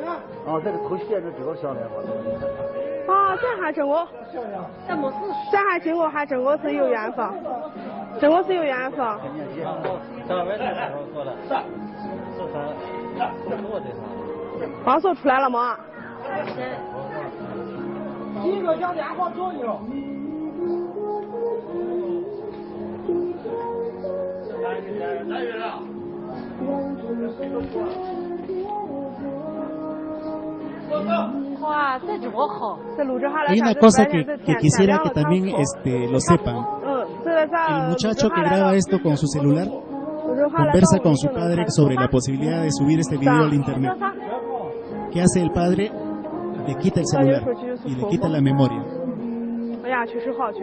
Hay una cosa que quisiera que también lo sepan. El muchacho que graba esto con su celular conversa con su padre sobre la posibilidad de subir este video al internet. ¿Qué hace el padre? Le quita el celular y le quita la memoria.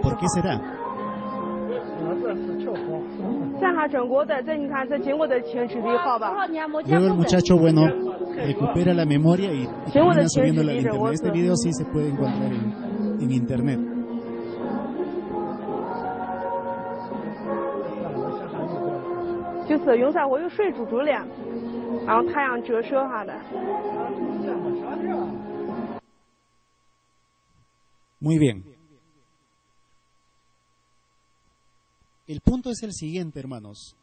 ¿Por qué será? Luego el muchacho, bueno, recupera la memoria y termina subiéndola al internet. Este video sí se puede encontrar en internet. Muy bien. El punto es el siguiente, hermanos.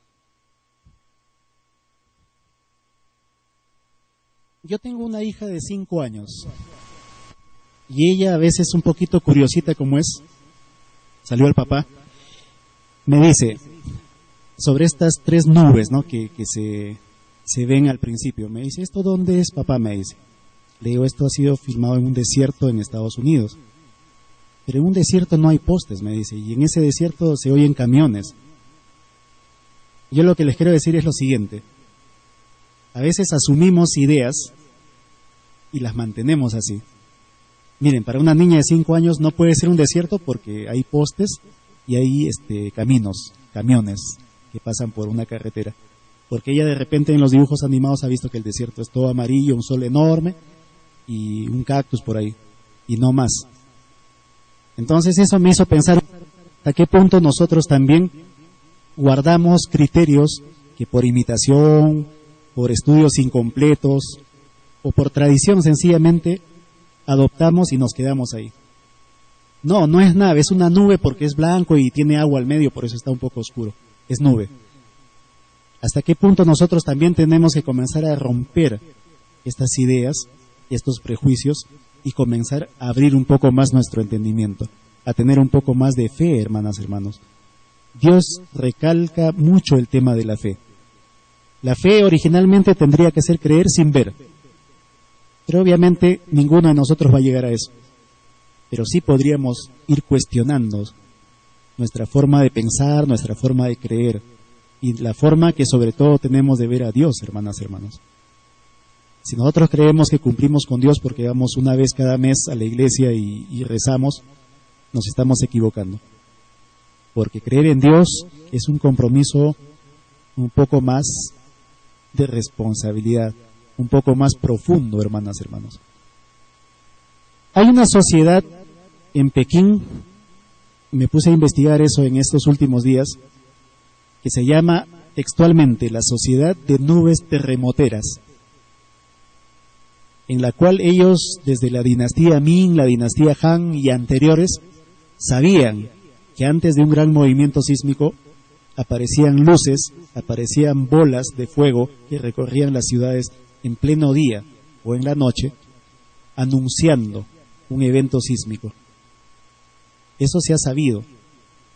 Yo tengo una hija de 5 años y ella, a veces un poquito curiosita como es, salió al papá, me dice sobre estas 3 nubes, ¿no? que se ven al principio. Me dice, ¿esto dónde es, papá? Me dice. Le digo, esto ha sido filmado en un desierto en Estados Unidos. Pero en un desierto no hay postes, me dice, y en ese desierto se oyen camiones. Yo lo que les quiero decir es lo siguiente. A veces asumimos ideas y las mantenemos así. Miren, para una niña de 5 años no puede ser un desierto porque hay postes y hay camiones que pasan por una carretera. Porque ella de repente en los dibujos animados ha visto que el desierto es todo amarillo, un sol enorme y un cactus por ahí, y no más. Entonces eso me hizo pensar a qué punto nosotros también guardamos criterios que por imitación, por estudios incompletos o por tradición sencillamente adoptamos y nos quedamos ahí. No, no es nave, es una nube porque es blanco y tiene agua al medio, por eso está un poco oscuro. Es nube. ¿Hasta qué punto nosotros también tenemos que comenzar a romper estas ideas, estos prejuicios, y comenzar a abrir un poco más nuestro entendimiento, a tener un poco más de fe, hermanas, hermanos? Dios recalca mucho el tema de la fe. La fe originalmente tendría que ser creer sin ver, pero obviamente ninguno de nosotros va a llegar a eso. Pero sí podríamos ir cuestionando nuestra forma de pensar, nuestra forma de creer, y la forma que sobre todo tenemos de ver a Dios, hermanas, hermanos. Si nosotros creemos que cumplimos con Dios porque vamos una vez cada mes a la iglesia y rezamos, nos estamos equivocando. Porque creer en Dios es un compromiso un poco más de responsabilidad, un poco más profundo, hermanas, hermanos. Hay una sociedad en Pekín, me puse a investigar eso en estos últimos días, que se llama textualmente la Sociedad de Nubes Terremoteras, en la cual ellos, desde la dinastía Ming, la dinastía Han y anteriores, sabían que antes de un gran movimiento sísmico aparecían luces, aparecían bolas de fuego que recorrían las ciudades en pleno día o en la noche, anunciando un evento sísmico. Eso se ha sabido.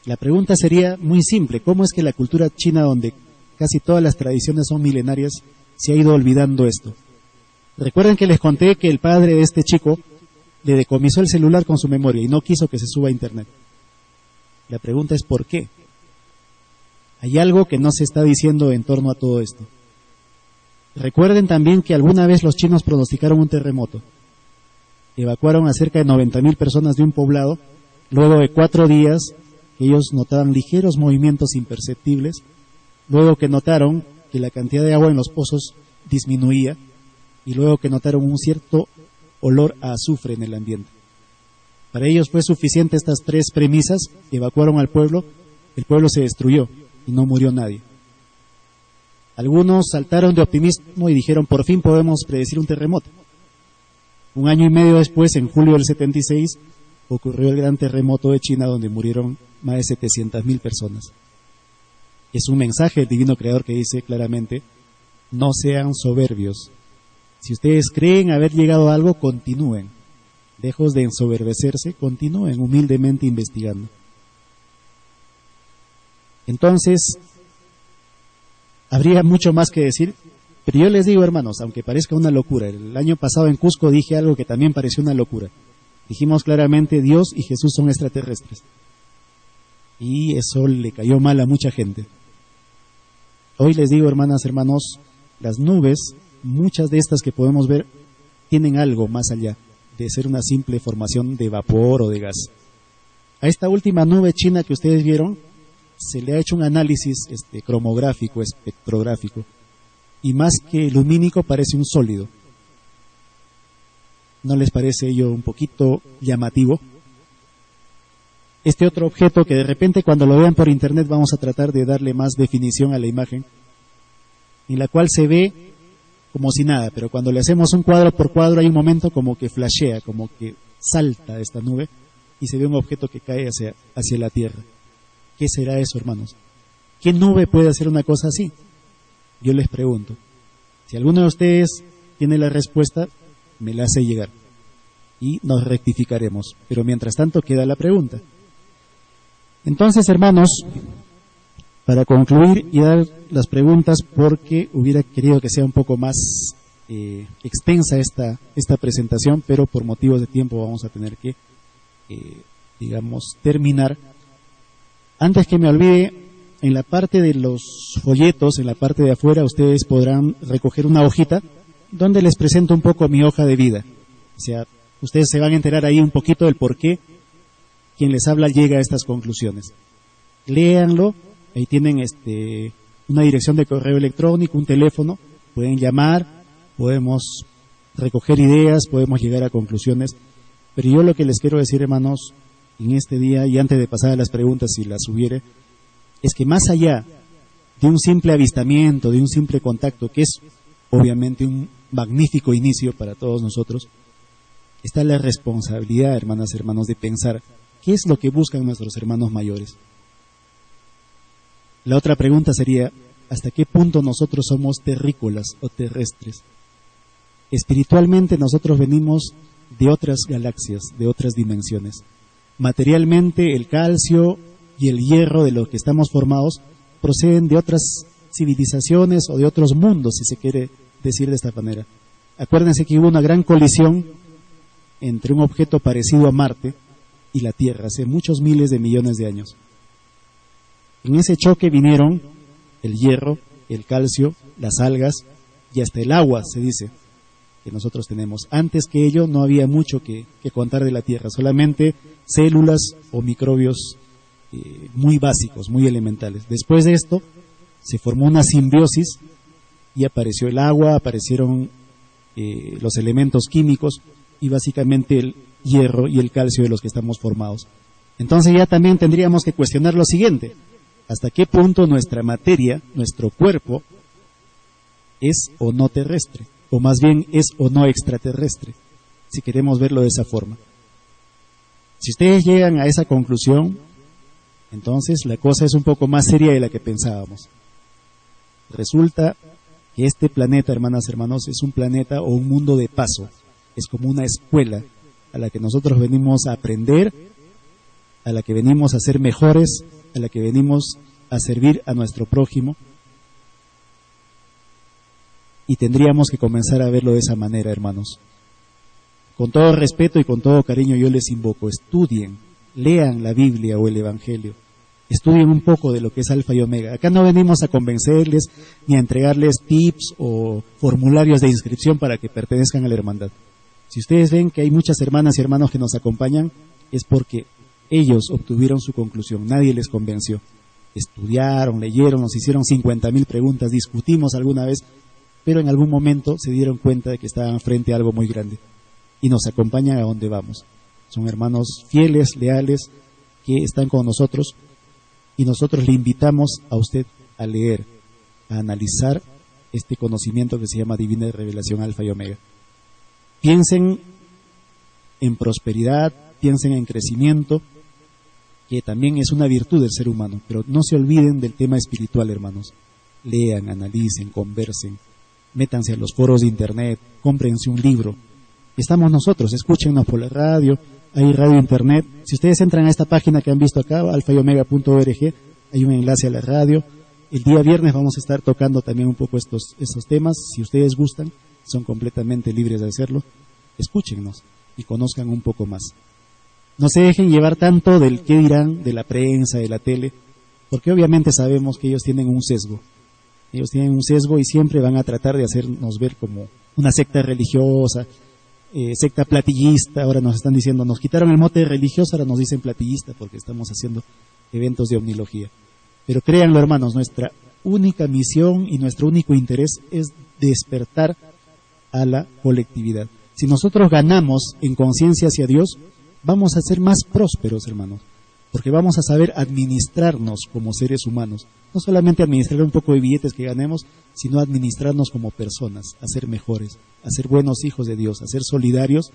La pregunta sería muy simple: ¿cómo es que la cultura china, donde casi todas las tradiciones son milenarias, se ha ido olvidando esto? Recuerden que les conté que el padre de este chico le decomisó el celular con su memoria y no quiso que se suba a internet. La pregunta es ¿por qué? Hay algo que no se está diciendo en torno a todo esto. Recuerden también que alguna vez los chinos pronosticaron un terremoto. Evacuaron a cerca de 90.000 personas de un poblado, luego de 4 días que ellos notaban ligeros movimientos imperceptibles, luego que notaron que la cantidad de agua en los pozos disminuía, y luego que notaron un cierto olor a azufre en el ambiente. Para ellos fue suficiente estas 3 premisas, evacuaron al pueblo, el pueblo se destruyó y no murió nadie. Algunos saltaron de optimismo y dijeron: por fin podemos predecir un terremoto. 1 año y medio después, en julio del 76, ocurrió el gran terremoto de China, donde murieron más de 700.000 personas. Es un mensaje del Divino Creador que dice claramente: no sean soberbios. Si ustedes creen haber llegado a algo, continúen. Lejos de ensoberbecerse, continúen humildemente investigando. Entonces, habría mucho más que decir, pero yo les digo, hermanos, aunque parezca una locura, el año pasado en Cusco dije algo que también pareció una locura. Dijimos claramente: Dios y Jesús son extraterrestres. Y eso le cayó mal a mucha gente. Hoy les digo, hermanas, hermanos, las nubes, muchas de estas que podemos ver, tienen algo más allá de ser una simple formación de vapor o de gas. A esta última nube china que ustedes vieron, se le ha hecho un análisis cromográfico, espectrográfico, y más que lumínico parece un sólido. ¿No les parece ello un poquito llamativo? Este otro objeto que de repente cuando lo vean por internet vamos a tratar de darle más definición a la imagen, en la cual se ve como si nada, pero cuando le hacemos un cuadro por cuadro hay un momento como que flashea, como que salta de esta nube y se ve un objeto que cae hacia la tierra. ¿Qué será eso, hermanos? ¿Qué nube puede hacer una cosa así? Yo les pregunto. Si alguno de ustedes tiene la respuesta, me la hace llegar y nos rectificaremos. Pero mientras tanto queda la pregunta. Entonces, hermanos, para concluir y dar las preguntas, porque hubiera querido que sea un poco más extensa esta presentación, pero por motivos de tiempo vamos a tener que, terminar. Antes que me olvide, en la parte de los folletos, en la parte de afuera, ustedes podrán recoger una hojita donde les presento un poco mi hoja de vida. O sea, ustedes se van a enterar ahí un poquito del por qué quien les habla llega a estas conclusiones. Léanlo, ahí tienen una dirección de correo electrónico, un teléfono, pueden llamar, podemos recoger ideas, podemos llegar a conclusiones. Pero yo lo que les quiero decir, hermanos, en este día, y antes de pasar a las preguntas, si las hubiere, es que más allá de un simple avistamiento, de un simple contacto, que es obviamente un magnífico inicio para todos nosotros, está la responsabilidad, hermanas, hermanos, de pensar qué es lo que buscan nuestros hermanos mayores. La otra pregunta sería: ¿hasta qué punto nosotros somos terrícolas o terrestres? Espiritualmente nosotros venimos de otras galaxias, de otras dimensiones. Materialmente el calcio y el hierro de los que estamos formados proceden de otras civilizaciones o de otros mundos, si se quiere decir de esta manera. Acuérdense que hubo una gran colisión entre un objeto parecido a Marte y la Tierra hace muchos miles de millones de años. En ese choque vinieron el hierro, el calcio, las algas y hasta el agua, se dice, que nosotros tenemos. Antes que ello no había mucho que contar de la Tierra, solamente células o microbios muy básicos, muy elementales. Después de esto se formó una simbiosis y apareció el agua, aparecieron los elementos químicos y básicamente el hierro y el calcio de los que estamos formados. Entonces ya también tendríamos que cuestionar lo siguiente: ¿hasta qué punto nuestra materia, nuestro cuerpo, es o no terrestre? O más bien es o no extraterrestre, si queremos verlo de esa forma. Si ustedes llegan a esa conclusión, Entonces la cosa es un poco más seria de la que pensábamos. Resulta que este planeta, hermanas, hermanos, es un planeta o un mundo de paso. Es como una escuela a la que nosotros venimos a aprender, a la que venimos a ser mejores, a la que venimos a servir a nuestro prójimo. Y tendríamos que comenzar a verlo de esa manera, hermanos. Con todo respeto y con todo cariño yo les invoco, estudien, lean la Biblia o el Evangelio, estudien un poco de lo que es Alfa y Omega. Acá no venimos a convencerles ni a entregarles tips o formularios de inscripción para que pertenezcan a la hermandad. Si ustedes ven que hay muchas hermanas y hermanos que nos acompañan, es porque ellos obtuvieron su conclusión, nadie les convenció. Estudiaron, leyeron, nos hicieron 50.000 preguntas, discutimos alguna vez, pero en algún momento se dieron cuenta de que estaban frente a algo muy grande y nos acompañan a donde vamos. Son hermanos fieles, leales, que están con nosotros y nosotros le invitamos a usted a leer, a analizar este conocimiento que se llama Divina Revelación Alfa y Omega. Piensen en prosperidad, piensen en crecimiento, que también es una virtud del ser humano, pero no se olviden del tema espiritual, hermanos. Lean, analicen, conversen, métanse a los foros de internet, cómprense un libro. Estamos nosotros, escúchenos por la radio, hay radio internet. Si ustedes entran a esta página que han visto acá, alfayomega.org, hay un enlace a la radio. El día viernes vamos a estar tocando también un poco estos temas. Si ustedes gustan, son completamente libres de hacerlo. Escúchennos y conozcan un poco más. No se dejen llevar tanto del qué dirán, de la prensa, de la tele, porque obviamente sabemos que ellos tienen un sesgo. Ellos tienen un sesgo y siempre van a tratar de hacernos ver como una secta religiosa, secta platillista. Ahora nos están diciendo, nos quitaron el mote de religioso, ahora nos dicen platillista porque estamos haciendo eventos de omnilogía. Pero créanlo, hermanos, nuestra única misión y nuestro único interés es despertar a la colectividad. Si nosotros ganamos en conciencia hacia Dios, vamos a ser más prósperos, hermanos, porque vamos a saber administrarnos como seres humanos. No solamente administrar un poco de billetes que ganemos, sino administrarnos como personas, a ser mejores, a ser buenos hijos de Dios, a ser solidarios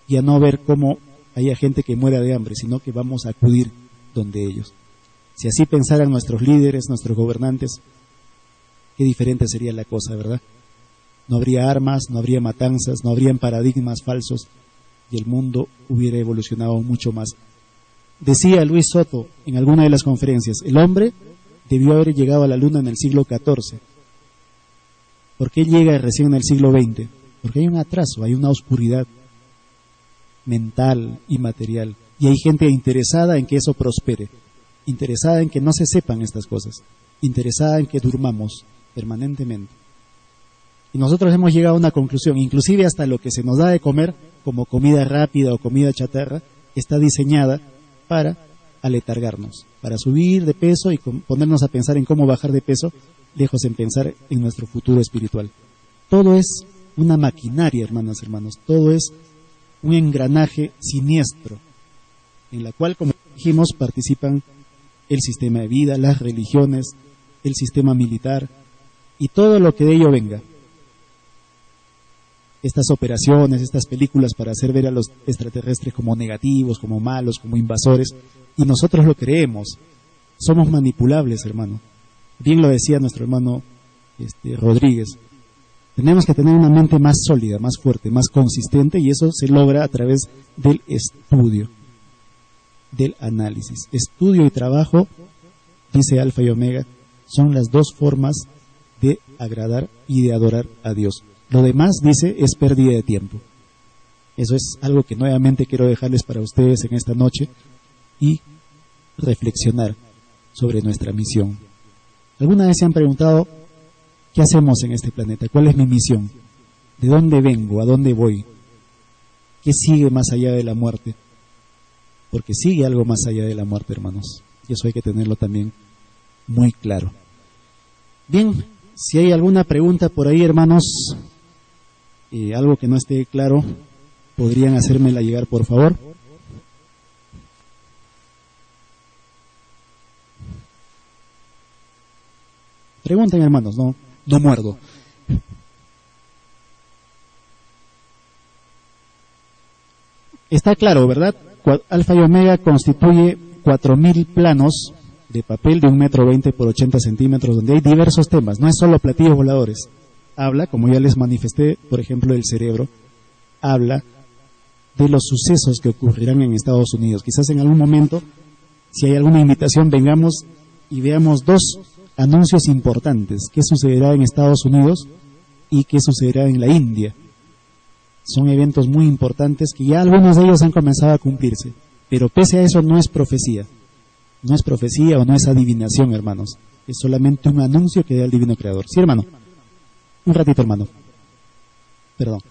y a no ver cómo haya gente que muera de hambre, sino que vamos a acudir donde ellos. Si así pensaran nuestros líderes, nuestros gobernantes, qué diferente sería la cosa, ¿verdad? No habría armas, no habría matanzas, no habrían paradigmas falsos y el mundo hubiera evolucionado mucho más. Decía Luis Soto en alguna de las conferencias, el hombre debió haber llegado a la luna en el siglo XIV. ¿Por qué llega recién en el siglo XX? Porque hay un atraso, hay una oscuridad mental y material. Y hay gente interesada en que eso prospere, interesada en que no se sepan estas cosas, interesada en que durmamos permanentemente. Y nosotros hemos llegado a una conclusión, inclusive hasta lo que se nos da de comer, como comida rápida o comida chatarra, está diseñada para aletargarnos, para subir de peso y ponernos a pensar en cómo bajar de peso, lejos en pensar en nuestro futuro espiritual. Todo es una maquinaria, hermanas, hermanos, todo es un engranaje siniestro, en la cual, como dijimos, participan el sistema de vida, las religiones, el sistema militar y todo lo que de ello venga. Estas operaciones, estas películas para hacer ver a los extraterrestres como negativos, como malos, como invasores, y nosotros lo creemos. Somos manipulables, hermano. Bien lo decía nuestro hermano Rodríguez. Tenemos que tener una mente más sólida, más fuerte, más consistente, y eso se logra a través del estudio, del análisis. Estudio y trabajo, dice Alfa y Omega, son las dos formas de agradar y de adorar a Dios. Lo demás, dice, es pérdida de tiempo. Eso es algo que nuevamente quiero dejarles para ustedes en esta noche y reflexionar sobre nuestra misión. ¿Alguna vez se han preguntado qué hacemos en este planeta? ¿Cuál es mi misión? ¿De dónde vengo? ¿A dónde voy? ¿Qué sigue más allá de la muerte? Porque sigue algo más allá de la muerte, hermanos. Y eso hay que tenerlo también muy claro. Bien, si hay alguna pregunta por ahí, hermanos, algo que no esté claro, podrían hacérmela llegar, por favor. Pregunten, hermanos, no muerdo. Está claro, ¿verdad? Alfa y Omega constituye 4.000 planos de papel de 1,20 m por 80 centímetros, donde hay diversos temas, no es solo platillos voladores. Habla, como ya les manifesté, por ejemplo, del cerebro, habla de los sucesos que ocurrirán en Estados Unidos. Quizás en algún momento, si hay alguna invitación, vengamos y veamos 2 anuncios importantes, qué sucederá en Estados Unidos y qué sucederá en la India. Son eventos muy importantes que ya algunos de ellos han comenzado a cumplirse, pero pese a eso no es profecía. No es profecía o no es adivinación, hermanos. Es solamente un anuncio que da el Divino Creador. Sí, hermano. Un ratito, hermano. Perdón.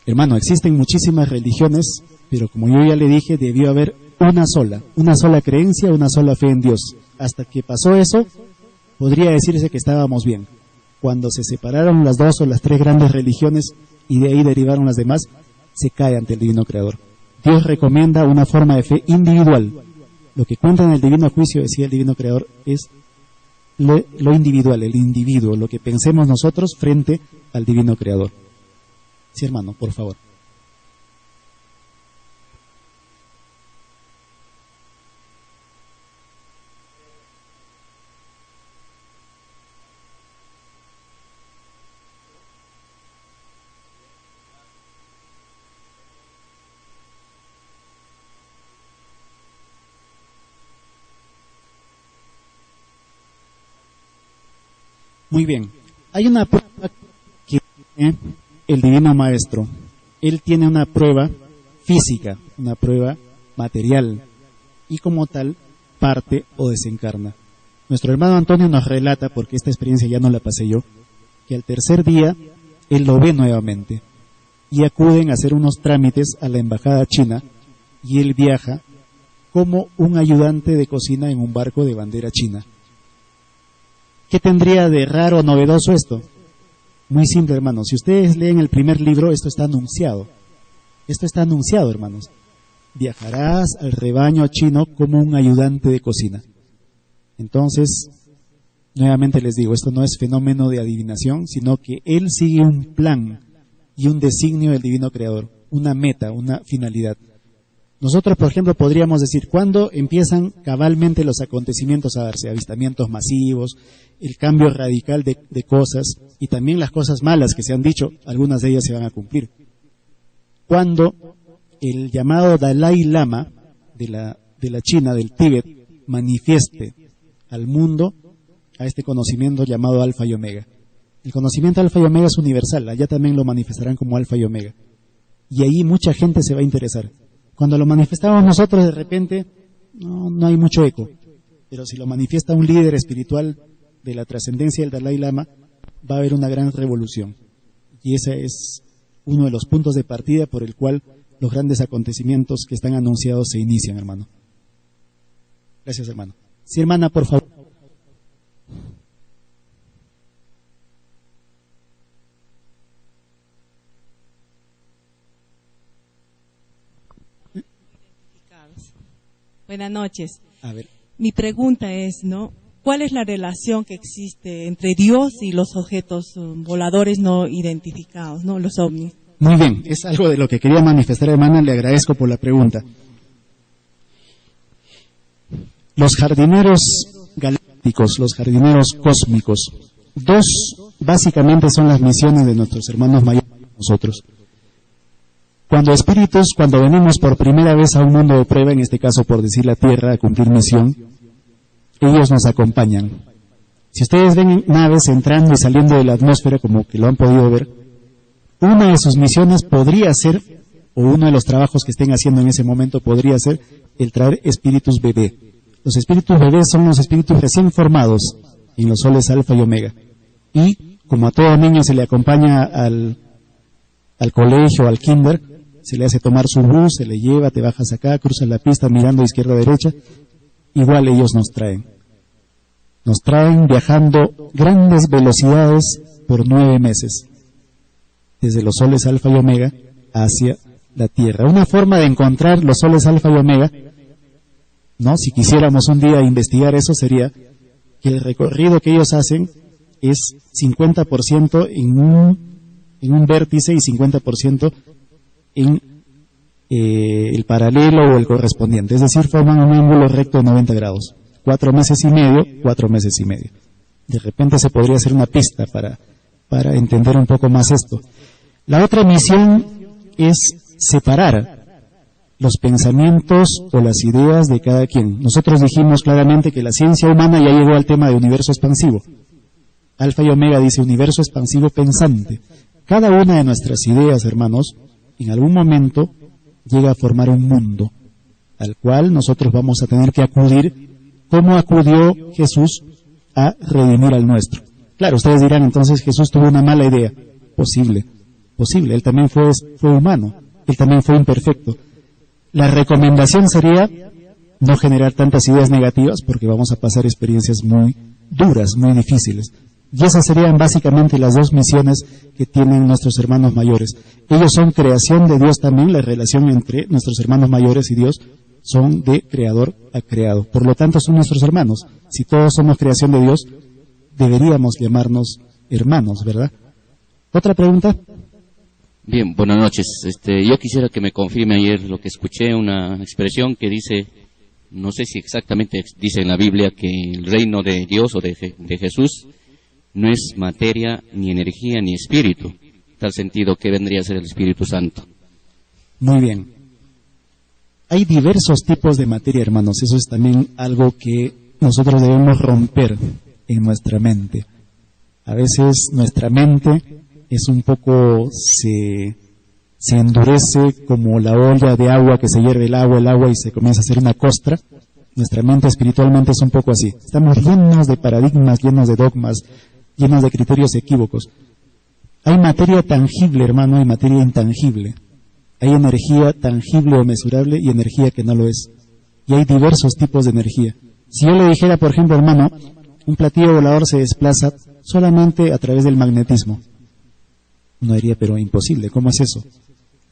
Hermano, existen muchísimas religiones, pero como yo ya le dije, debió haber una sola creencia, una sola fe en Dios. Hasta que pasó eso, podría decirse que estábamos bien. Cuando se separaron las 2 o las 3 grandes religiones y de ahí derivaron las demás, se cae ante el Divino Creador. Dios recomienda una forma de fe individual. Lo que cuenta en el Divino Juicio, decía el Divino Creador, es lo individual, el individuo, lo que pensemos nosotros frente al Divino Creador. Sí, hermano, por favor. Muy bien. Hay una prueba que tiene el Divino Maestro. Él tiene una prueba física, una prueba material, y como tal parte o desencarna. Nuestro hermano Antonio nos relata, porque esta experiencia ya no la pasé yo, que al tercer día él lo ve nuevamente y acuden a hacer unos trámites a la embajada china y él viaja como un ayudante de cocina en un barco de bandera china. ¿Qué tendría de raro o novedoso esto? Muy simple, hermanos. Si ustedes leen el primer libro, esto está anunciado. Esto está anunciado, hermanos. Viajarás al rebaño chino como un ayudante de cocina. Entonces, nuevamente les digo, esto no es fenómeno de adivinación, sino que él sigue un plan y un designio del Divino Creador, una meta, una finalidad. Nosotros, por ejemplo, podríamos decir, ¿cuándo empiezan cabalmente los acontecimientos a darse? Avistamientos masivos, el cambio radical de cosas, y también las cosas malas que se han dicho, algunas de ellas se van a cumplir. Cuando el llamado Dalai Lama de la China, del Tíbet, manifieste al mundo a este conocimiento llamado Alfa y Omega. El conocimiento Alfa y Omega es universal, allá también lo manifestarán como Alfa y Omega. Y ahí mucha gente se va a interesar. Cuando lo manifestamos nosotros, de repente, no hay mucho eco. Pero si lo manifiesta un líder espiritual de la trascendencia del Dalai Lama, va a haber una gran revolución. Y ese es uno de los puntos de partida por el cual los grandes acontecimientos que están anunciados se inician, hermano. Gracias, hermano. Sí, hermana, por favor. Buenas noches. A ver. Mi pregunta es, ¿no? ¿Cuál es la relación que existe entre Dios y los objetos voladores no identificados, ¿no? Los ovnis. Muy bien, es algo de lo que quería manifestar, hermana, le agradezco por la pregunta. Los jardineros galácticos, los jardineros cósmicos, 2 básicamente son las misiones de nuestros hermanos mayores, nosotros. Cuando venimos por primera vez a un mundo de prueba, en este caso por decir la Tierra, a cumplir misión, ellos nos acompañan. Si ustedes ven naves entrando y saliendo de la atmósfera, como que lo han podido ver, una de sus misiones podría ser, o uno de los trabajos que estén haciendo en ese momento podría ser, el traer espíritus bebé. Los espíritus bebés son los espíritus recién formados en los soles alfa y omega. Y, como a todo niño se le acompaña al colegio, al kinder, se le hace tomar su bus, se le lleva, te bajas acá, cruzas la pista mirando izquierda a derecha, igual ellos nos traen. Nos traen viajando grandes velocidades por 9 meses, desde los soles alfa y omega hacia la Tierra. Una forma de encontrar los soles alfa y omega, ¿no? Si quisiéramos un día investigar eso, sería que el recorrido que ellos hacen es 50% en un vértice y 50% en el paralelo o el correspondiente, es decir, forman un ángulo recto de 90 grados. 4 meses y medio, 4 meses y medio. De repente se podría hacer una pista para entender un poco más esto. La otra misión es separar los pensamientos o las ideas de cada quien. Nosotros dijimos claramente que la ciencia humana ya llegó al tema de universo expansivo. Alfa y Omega dice universo expansivo pensante. Cada una de nuestras ideas, hermanos, en algún momento llega a formar un mundo al cual nosotros vamos a tener que acudir como acudió Jesús a redimir al nuestro. Claro, ustedes dirán, entonces Jesús tuvo una mala idea. Posible. Él también fue humano, él también fue imperfecto. La recomendación sería no generar tantas ideas negativas porque vamos a pasar experiencias muy duras, muy difíciles. Y esas serían básicamente las dos misiones que tienen nuestros hermanos mayores. Ellos son creación de Dios también, la relación entre nuestros hermanos mayores y Dios son de creador a creado. Por lo tanto, son nuestros hermanos. Si todos somos creación de Dios, deberíamos llamarnos hermanos, ¿verdad? ¿Otra pregunta? Bien, buenas noches. Yo quisiera que me confirme ayer lo que escuché, una expresión que dice, no sé si exactamente dice en la Biblia, que el reino de Dios o de Jesús no es materia, ni energía, ni espíritu. En tal sentido, ¿qué vendría a ser el Espíritu Santo? Muy bien. Hay diversos tipos de materia, hermanos. Eso es también algo que nosotros debemos romper en nuestra mente. A veces nuestra mente es un poco, se endurece como la olla de agua que se hierve el agua y se comienza a hacer una costra. Nuestra mente espiritualmente es un poco así. Estamos llenos de paradigmas, llenos de dogmas, llenos de criterios equívocos. Hay materia tangible, hermano, y materia intangible. Hay energía tangible o mesurable y energía que no lo es. Y hay diversos tipos de energía. Si yo le dijera, por ejemplo, hermano, un platillo volador se desplaza solamente a través del magnetismo. No diría, pero imposible. ¿Cómo es eso?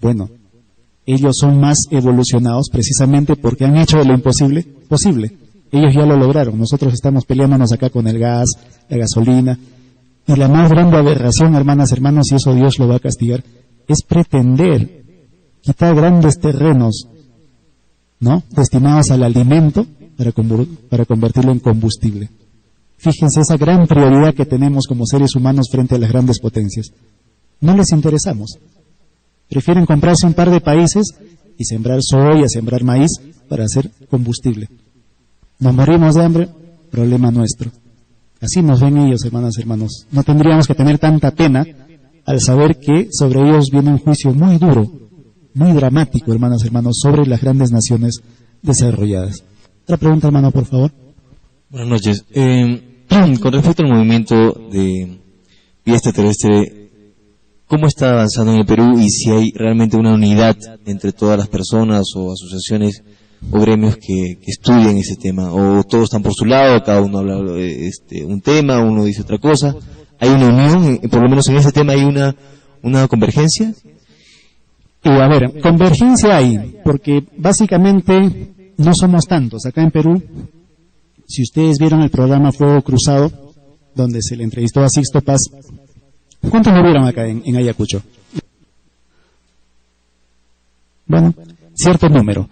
Bueno, ellos son más evolucionados precisamente porque han hecho de lo imposible posible. Ellos ya lo lograron. Nosotros estamos peleándonos acá con el gas, la gasolina. Y la más grande aberración, hermanas, hermanos, y eso Dios lo va a castigar, es pretender quitar grandes terrenos, ¿no?, destinados al alimento para convertirlo en combustible. Fíjense esa gran prioridad que tenemos como seres humanos frente a las grandes potencias. No les interesamos. Prefieren comprarse un par de países y sembrar soya, sembrar maíz para hacer combustible. Nos morimos de hambre, problema nuestro. Así nos ven ellos, hermanas, hermanos. No tendríamos que tener tanta pena al saber que sobre ellos viene un juicio muy duro, muy dramático, hermanas, hermanos, sobre las grandes naciones desarrolladas. Otra pregunta, hermano, por favor. Buenas noches. Con respecto al movimiento de vida extraterrestre, ¿cómo está avanzando en el Perú y si hay realmente una unidad entre todas las personas o asociaciones o gremios que estudian ese tema? ¿O todos están por su lado, cada uno habla un tema, uno dice otra cosa? ¿Hay una unión? Por lo menos en ese tema hay una convergencia. A ver, convergencia hay, porque básicamente no somos tantos. Acá en Perú, si ustedes vieron el programa Fuego Cruzado, donde se le entrevistó a Sixto Paz, ¿cuántos lo vieron acá en Ayacucho? Bueno, cierto número.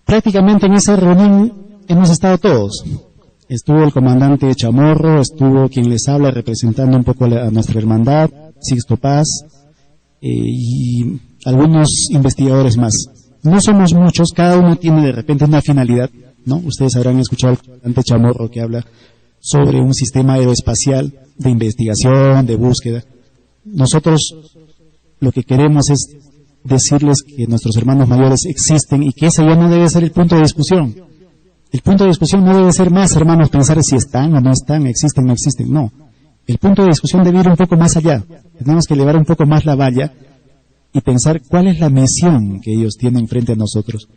Prácticamente en esa reunión hemos estado todos. Estuvo el comandante Chamorro, estuvo quien les habla representando un poco a nuestra hermandad, Sixto Paz, y algunos investigadores más. No somos muchos, cada uno tiene de repente una finalidad, ¿no? Ustedes habrán escuchado al comandante Chamorro que habla sobre un sistema aeroespacial de investigación, de búsqueda. Nosotros lo que queremos es decirles que nuestros hermanos mayores existen y que ese ya no debe ser el punto de discusión. El punto de discusión no debe ser más, hermanos, pensar si están o no están, existen o no existen, no. El punto de discusión debe ir un poco más allá. Tenemos que elevar un poco más la valla y pensar cuál es la misión que ellos tienen frente a nosotros.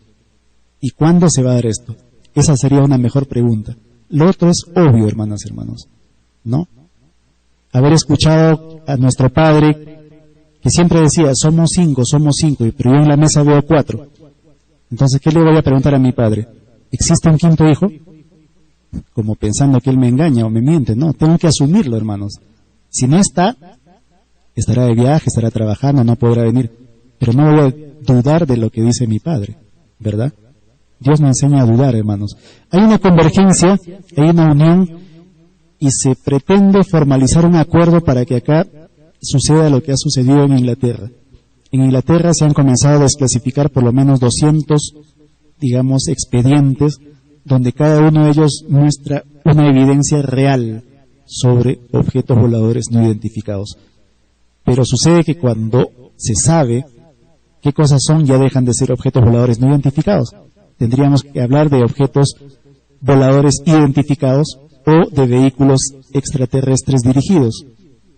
¿Y cuándo se va a dar esto? Esa sería una mejor pregunta. Lo otro es obvio, hermanas, hermanos, ¿no? Haber escuchado a nuestro padre que siempre decía, somos cinco, pero yo en la mesa veo 4. Entonces, ¿qué le voy a preguntar a mi padre? ¿Existe un quinto hijo? Como pensando que él me engaña o me miente. No, tengo que asumirlo, hermanos. Si no está, estará de viaje, estará trabajando, no podrá venir. pero no voy a dudar de lo que dice mi Padre, ¿verdad? Dios me enseña a dudar, hermanos. Hay una convergencia, hay una unión, y se pretende formalizar un acuerdo para que acá suceda lo que ha sucedido en Inglaterra. En Inglaterra se han comenzado a desclasificar por lo menos 200, digamos, expedientes, donde cada uno de ellos muestra una evidencia real sobre objetos voladores no identificados. Pero sucede que cuando se sabe qué cosas son, ya dejan de ser objetos voladores no identificados. Tendríamos que hablar de objetos voladores identificados o de vehículos extraterrestres dirigidos,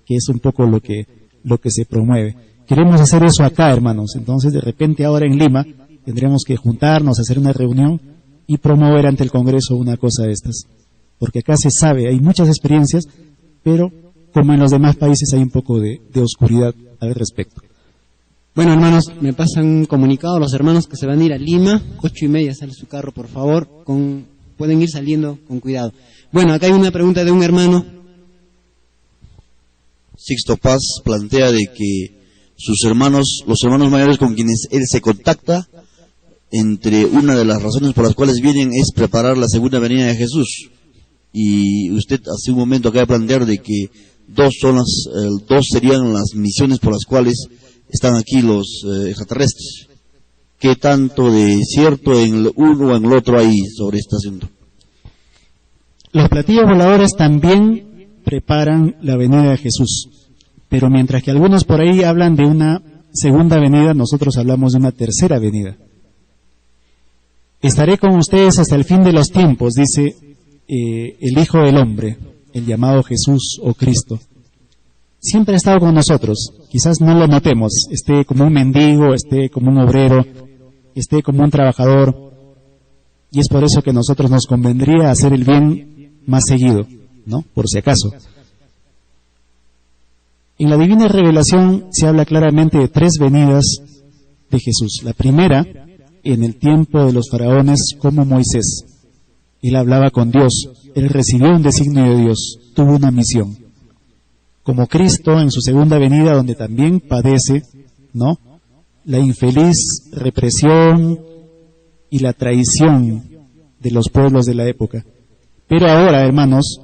que es un poco lo que se promueve. Queremos hacer eso acá, hermanos. Entonces, de repente, ahora en Lima, tendremos que juntarnos, hacer una reunión y promover ante el Congreso una cosa de estas. Porque acá se sabe, hay muchas experiencias, pero como en los demás países hay un poco de oscuridad al respecto. Bueno, hermanos, me pasan un comunicado los hermanos que se van a ir a Lima, 8:30 sale su carro, por favor, pueden ir saliendo con cuidado. Bueno, acá hay una pregunta de un hermano. Sixto Paz plantea de que los hermanos mayores con quienes él se contacta, entre una de las razones por las cuales vienen es preparar la segunda venida de Jesús. Y usted hace un momento acaba de plantear de que dos serían las misiones por las cuales están aquí los extraterrestres. ¿Qué tanto de cierto en el uno o en el otro hay sobre este asunto? Los platillos voladores también preparan la venida de Jesús, pero mientras que algunos por ahí hablan de una segunda venida, nosotros hablamos de una tercera venida. Estaré con ustedes hasta el fin de los tiempos, dice el Hijo del Hombre, el llamado Jesús o Cristo. Siempre ha estado con nosotros, quizás no lo notemos, esté como un mendigo, esté como un obrero, esté como un trabajador, y es por eso que a nosotros nos convendría hacer el bien más seguido, ¿no? Por si acaso. En la Divina Revelación se habla claramente de 3 venidas de Jesús. La primera, en el tiempo de los faraones, como Moisés. Él hablaba con Dios, él recibió un designio de Dios, tuvo una misión. Como Cristo en su segunda venida, donde también padece, ¿no?, la infeliz represión y la traición de los pueblos de la época. Pero ahora, hermanos,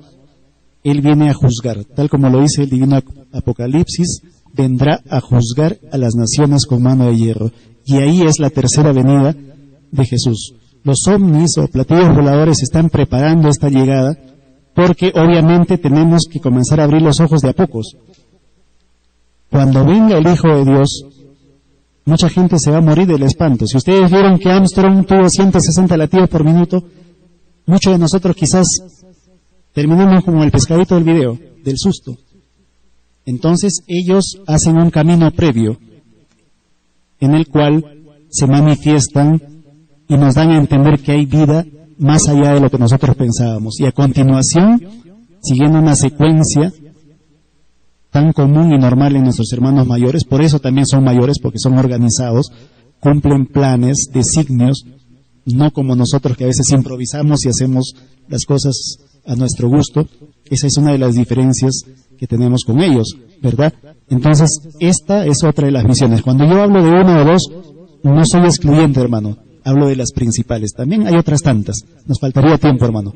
él viene a juzgar, tal como lo dice el divino Apocalipsis, vendrá a juzgar a las naciones con mano de hierro. Y ahí es la tercera venida de Jesús. Los ovnis o platillos voladores están preparando esta llegada, porque obviamente tenemos que comenzar a abrir los ojos de a pocos. Cuando venga el Hijo de Dios, mucha gente se va a morir del espanto. Si ustedes vieron que Armstrong tuvo 160 latidos por minuto, muchos de nosotros quizás terminamos como el pescadito del video, del susto. Entonces ellos hacen un camino previo, en el cual se manifiestan y nos dan a entender que hay vida más allá de lo que nosotros pensábamos. Y a continuación, siguiendo una secuencia tan común y normal en nuestros hermanos mayores, por eso también son mayores, porque son organizados, cumplen planes, designios, no como nosotros que a veces improvisamos y hacemos las cosas a nuestro gusto. Esa es una de las diferencias que tenemos con ellos, ¿verdad? Entonces, esta es otra de las misiones. Cuando yo hablo de una o dos, no soy excluyente, hermano. Hablo de las principales. También hay otras tantas. Nos faltaría tiempo, hermano.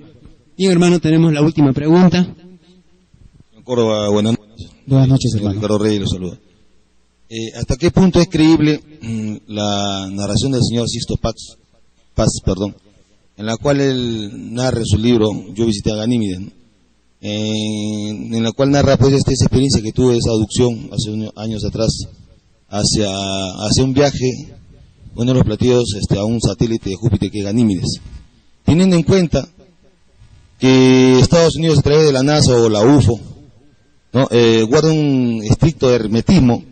Bien, hermano, tenemos la última pregunta. Córdoba, buenas noches. Buenas noches, hermano. Ricardo Reyes lo saluda. ¿Hasta qué punto es creíble la narración del señor Sixto Paz, en la cual él narra en su libro Yo visité a Ganímedes, ¿no?, en la cual narra pues esa experiencia que tuve, esa abducción hace unos años atrás hacia un viaje, uno de los platillos a un satélite de Júpiter que es Ganímedes, teniendo en cuenta que Estados Unidos a través de la NASA o la UFO, ¿no?, guarda un estricto hermetismo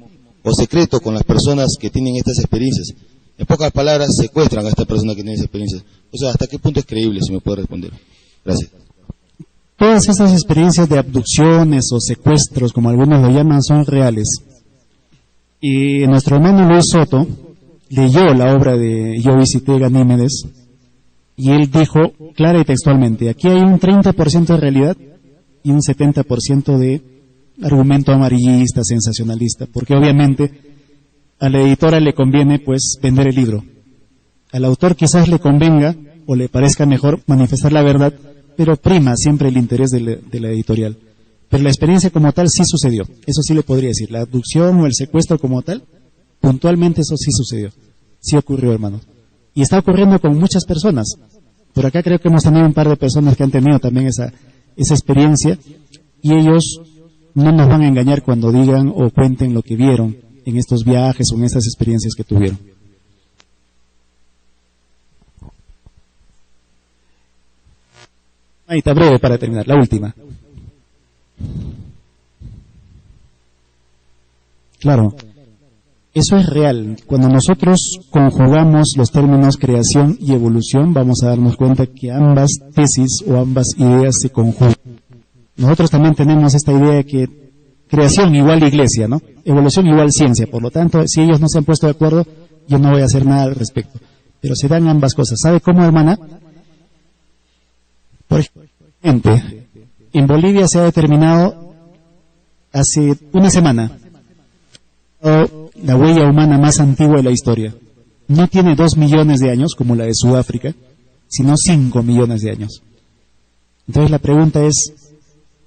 o secreto con las personas que tienen estas experiencias. En pocas palabras, secuestran a estas personas que tienen esas experiencias. O sea, ¿hasta qué punto es creíble, si me puede responder? Gracias. Todas estas experiencias de abducciones o secuestros, como algunos lo llaman, son reales. Y nuestro hermano Luis Soto leyó la obra de Yo visité Ganímedes, y él dijo clara y textualmente, aquí hay un 30% de realidad y un 70% de argumento amarillista, sensacionalista, porque obviamente a la editora le conviene pues vender el libro. Al autor quizás le convenga o le parezca mejor manifestar la verdad, pero prima siempre el interés de la editorial. Pero la experiencia como tal sí sucedió, eso sí le podría decir. La abducción o el secuestro como tal, puntualmente eso sí sucedió, sí ocurrió, hermano. Y está ocurriendo con muchas personas. Por acá creo que hemos tenido un par de personas que han tenido también esa experiencia, y ellos no nos van a engañar cuando digan o cuenten lo que vieron en estos viajes o en estas experiencias que tuvieron. Ahí está, breve para terminar, la última. Claro, eso es real. Cuando nosotros conjugamos los términos creación y evolución, vamos a darnos cuenta que ambas tesis o ambas ideas se conjugan. Nosotros también tenemos esta idea de que creación igual iglesia, ¿no? Evolución igual ciencia. Por lo tanto, si ellos no se han puesto de acuerdo, yo no voy a hacer nada al respecto. Pero se dan ambas cosas. ¿Sabe cómo, hermana? Por ejemplo, en Bolivia se ha determinado hace una semana la huella humana más antigua de la historia. No tiene 2 millones de años, como la de Sudáfrica, sino 5 millones de años. Entonces la pregunta es,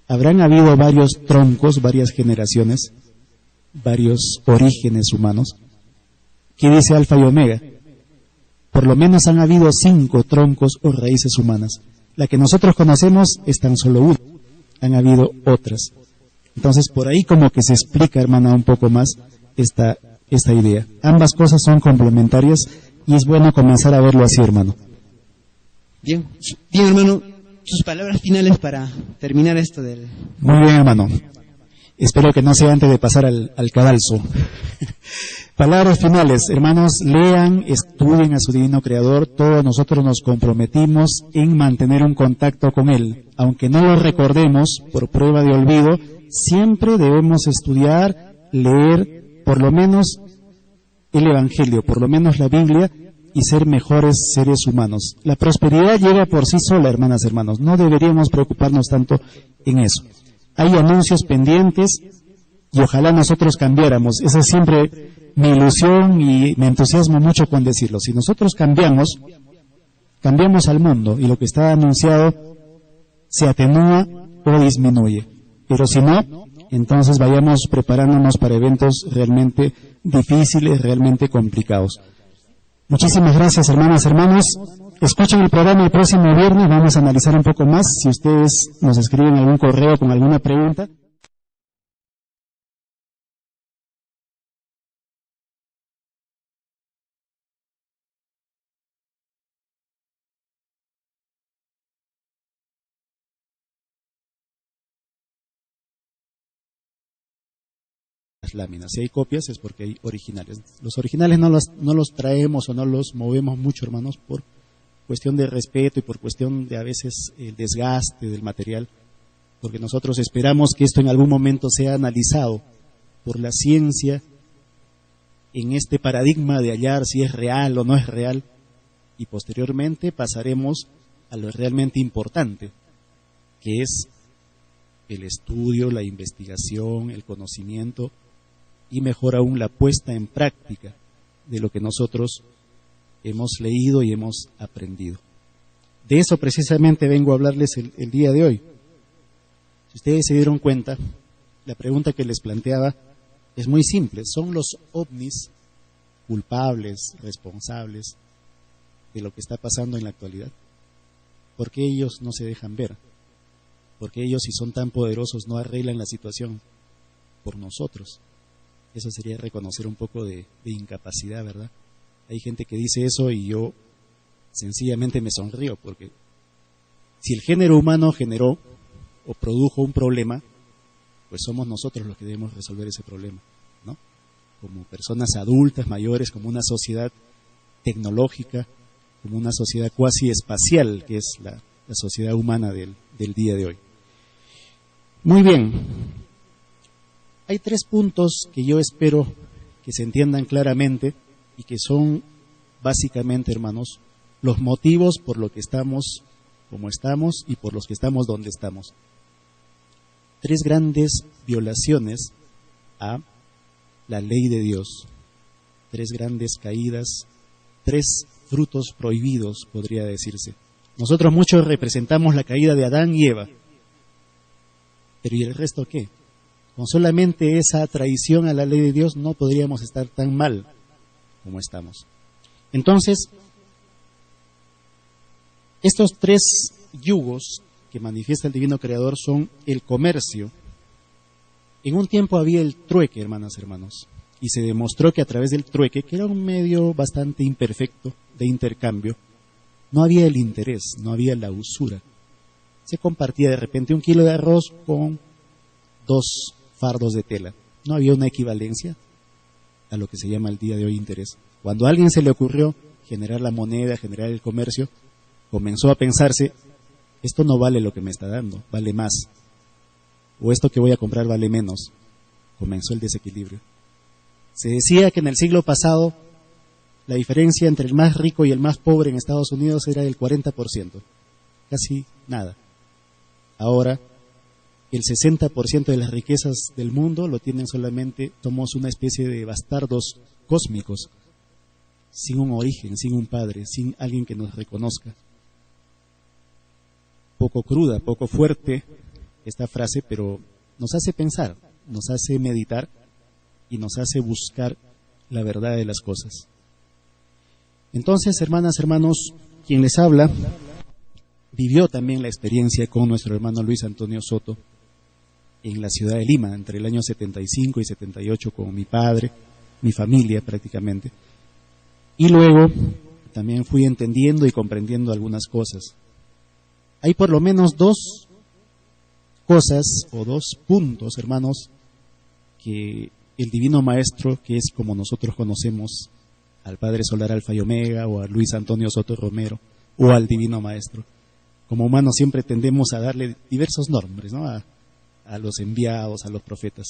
¿habrán habido varios troncos, varias generaciones, varios orígenes humanos? ¿Qué dice Alfa y Omega? Por lo menos han habido 5 troncos o raíces humanas. La que nosotros conocemos es tan solo una. Han habido otras. Entonces por ahí como que se explica, hermana, un poco más esta idea. Ambas cosas son complementarias y es bueno comenzar a verlo así, hermano. Bien, hermano, sus palabras finales para terminar esto del... Muy bien, hermano. Espero que no sea antes de pasar al cadalso. Palabras finales, hermanos, lean, estudien a su divino creador. Todos nosotros nos comprometimos en mantener un contacto con él. Aunque no lo recordemos por prueba de olvido, siempre debemos estudiar, leer por lo menos el Evangelio, por lo menos la Biblia, y ser mejores seres humanos. La prosperidad llega por sí sola, hermanas, hermanos. No deberíamos preocuparnos tanto en eso. Hay anuncios pendientes y ojalá nosotros cambiáramos. Esa es siempre mi ilusión y me entusiasmo mucho con decirlo. Si nosotros cambiamos al mundo y lo que está anunciado se atenúa o disminuye. Pero si no, entonces vayamos preparándonos para eventos realmente difíciles, realmente complicados. Muchísimas gracias, hermanas, hermanos. Escuchen el programa el próximo viernes, vamos a analizar un poco más. Si ustedes nos escriben algún correo con alguna pregunta. Láminas. Si hay copias es porque hay originales. Los originales no los traemos o no los movemos mucho, hermanos, por cuestión de respeto y por cuestión de a veces el desgaste del material, porque nosotros esperamos que esto en algún momento sea analizado por la ciencia en este paradigma de hallar si es real o no es real, y posteriormente pasaremos a lo realmente importante, que es el estudio, la investigación, el conocimiento y mejor aún la puesta en práctica de lo que nosotros hemos leído y hemos aprendido. De eso precisamente vengo a hablarles el día de hoy. Si ustedes se dieron cuenta, la pregunta que les planteaba es muy simple. ¿Son los ovnis culpables, responsables de lo que está pasando en la actualidad? ¿Por qué ellos no se dejan ver? ¿Por qué ellos, si son tan poderosos, no arreglan la situación por nosotros? Eso sería reconocer un poco de incapacidad, ¿verdad? Hay gente que dice eso y yo sencillamente me sonrío, porque si el género humano generó o produjo un problema, pues somos nosotros los que debemos resolver ese problema, ¿no? Como personas adultas, mayores, como una sociedad tecnológica, como una sociedad cuasi espacial, que es la sociedad humana del día de hoy. Muy bien. Hay 3 puntos que yo espero que se entiendan claramente y que son básicamente, hermanos, los motivos por los que estamos como estamos y por los que estamos donde estamos. 3 grandes violaciones a la ley de Dios. 3 grandes caídas, 3 frutos prohibidos, podría decirse. Nosotros muchos representamos la caída de Adán y Eva. Pero ¿y el resto qué? Con solamente esa traición a la ley de Dios no podríamos estar tan mal como estamos. Entonces, estos 3 yugos que manifiesta el Divino Creador son el comercio. En un tiempo había el trueque, hermanas, hermanos, y se demostró que a través del trueque, que era un medio bastante imperfecto de intercambio, no había el interés, no había la usura. Se compartía de repente 1 kilo de arroz con 2 fardos de tela. No había una equivalencia a lo que se llama el día de hoy interés. Cuando a alguien se le ocurrió generar la moneda, generar el comercio, comenzó a pensarse, esto no vale lo que me está dando, vale más. O esto que voy a comprar vale menos. Comenzó el desequilibrio. Se decía que en el siglo pasado la diferencia entre el más rico y el más pobre en Estados Unidos era del 40%. Casi nada. Ahora, el 60% de las riquezas del mundo lo tienen solamente, somos una especie de bastardos cósmicos, sin un origen, sin un padre, sin alguien que nos reconozca. Poco cruda, poco fuerte esta frase, pero nos hace pensar, nos hace meditar y nos hace buscar la verdad de las cosas. Entonces, hermanas, hermanos, quien les habla vivió también la experiencia con nuestro hermano Luis Antonio Soto en la ciudad de Lima, entre el año 75 y 78, con mi padre, mi familia prácticamente. Y luego también fui entendiendo y comprendiendo algunas cosas. Hay por lo menos 2 cosas o 2 puntos, hermanos, que el Divino Maestro, que es como nosotros conocemos al Padre Solar Alfa y Omega, o a Luis Antonio Soto Romero, o al Divino Maestro. Como humanos siempre tendemos a darle diversos nombres, ¿no? A los enviados, a los profetas.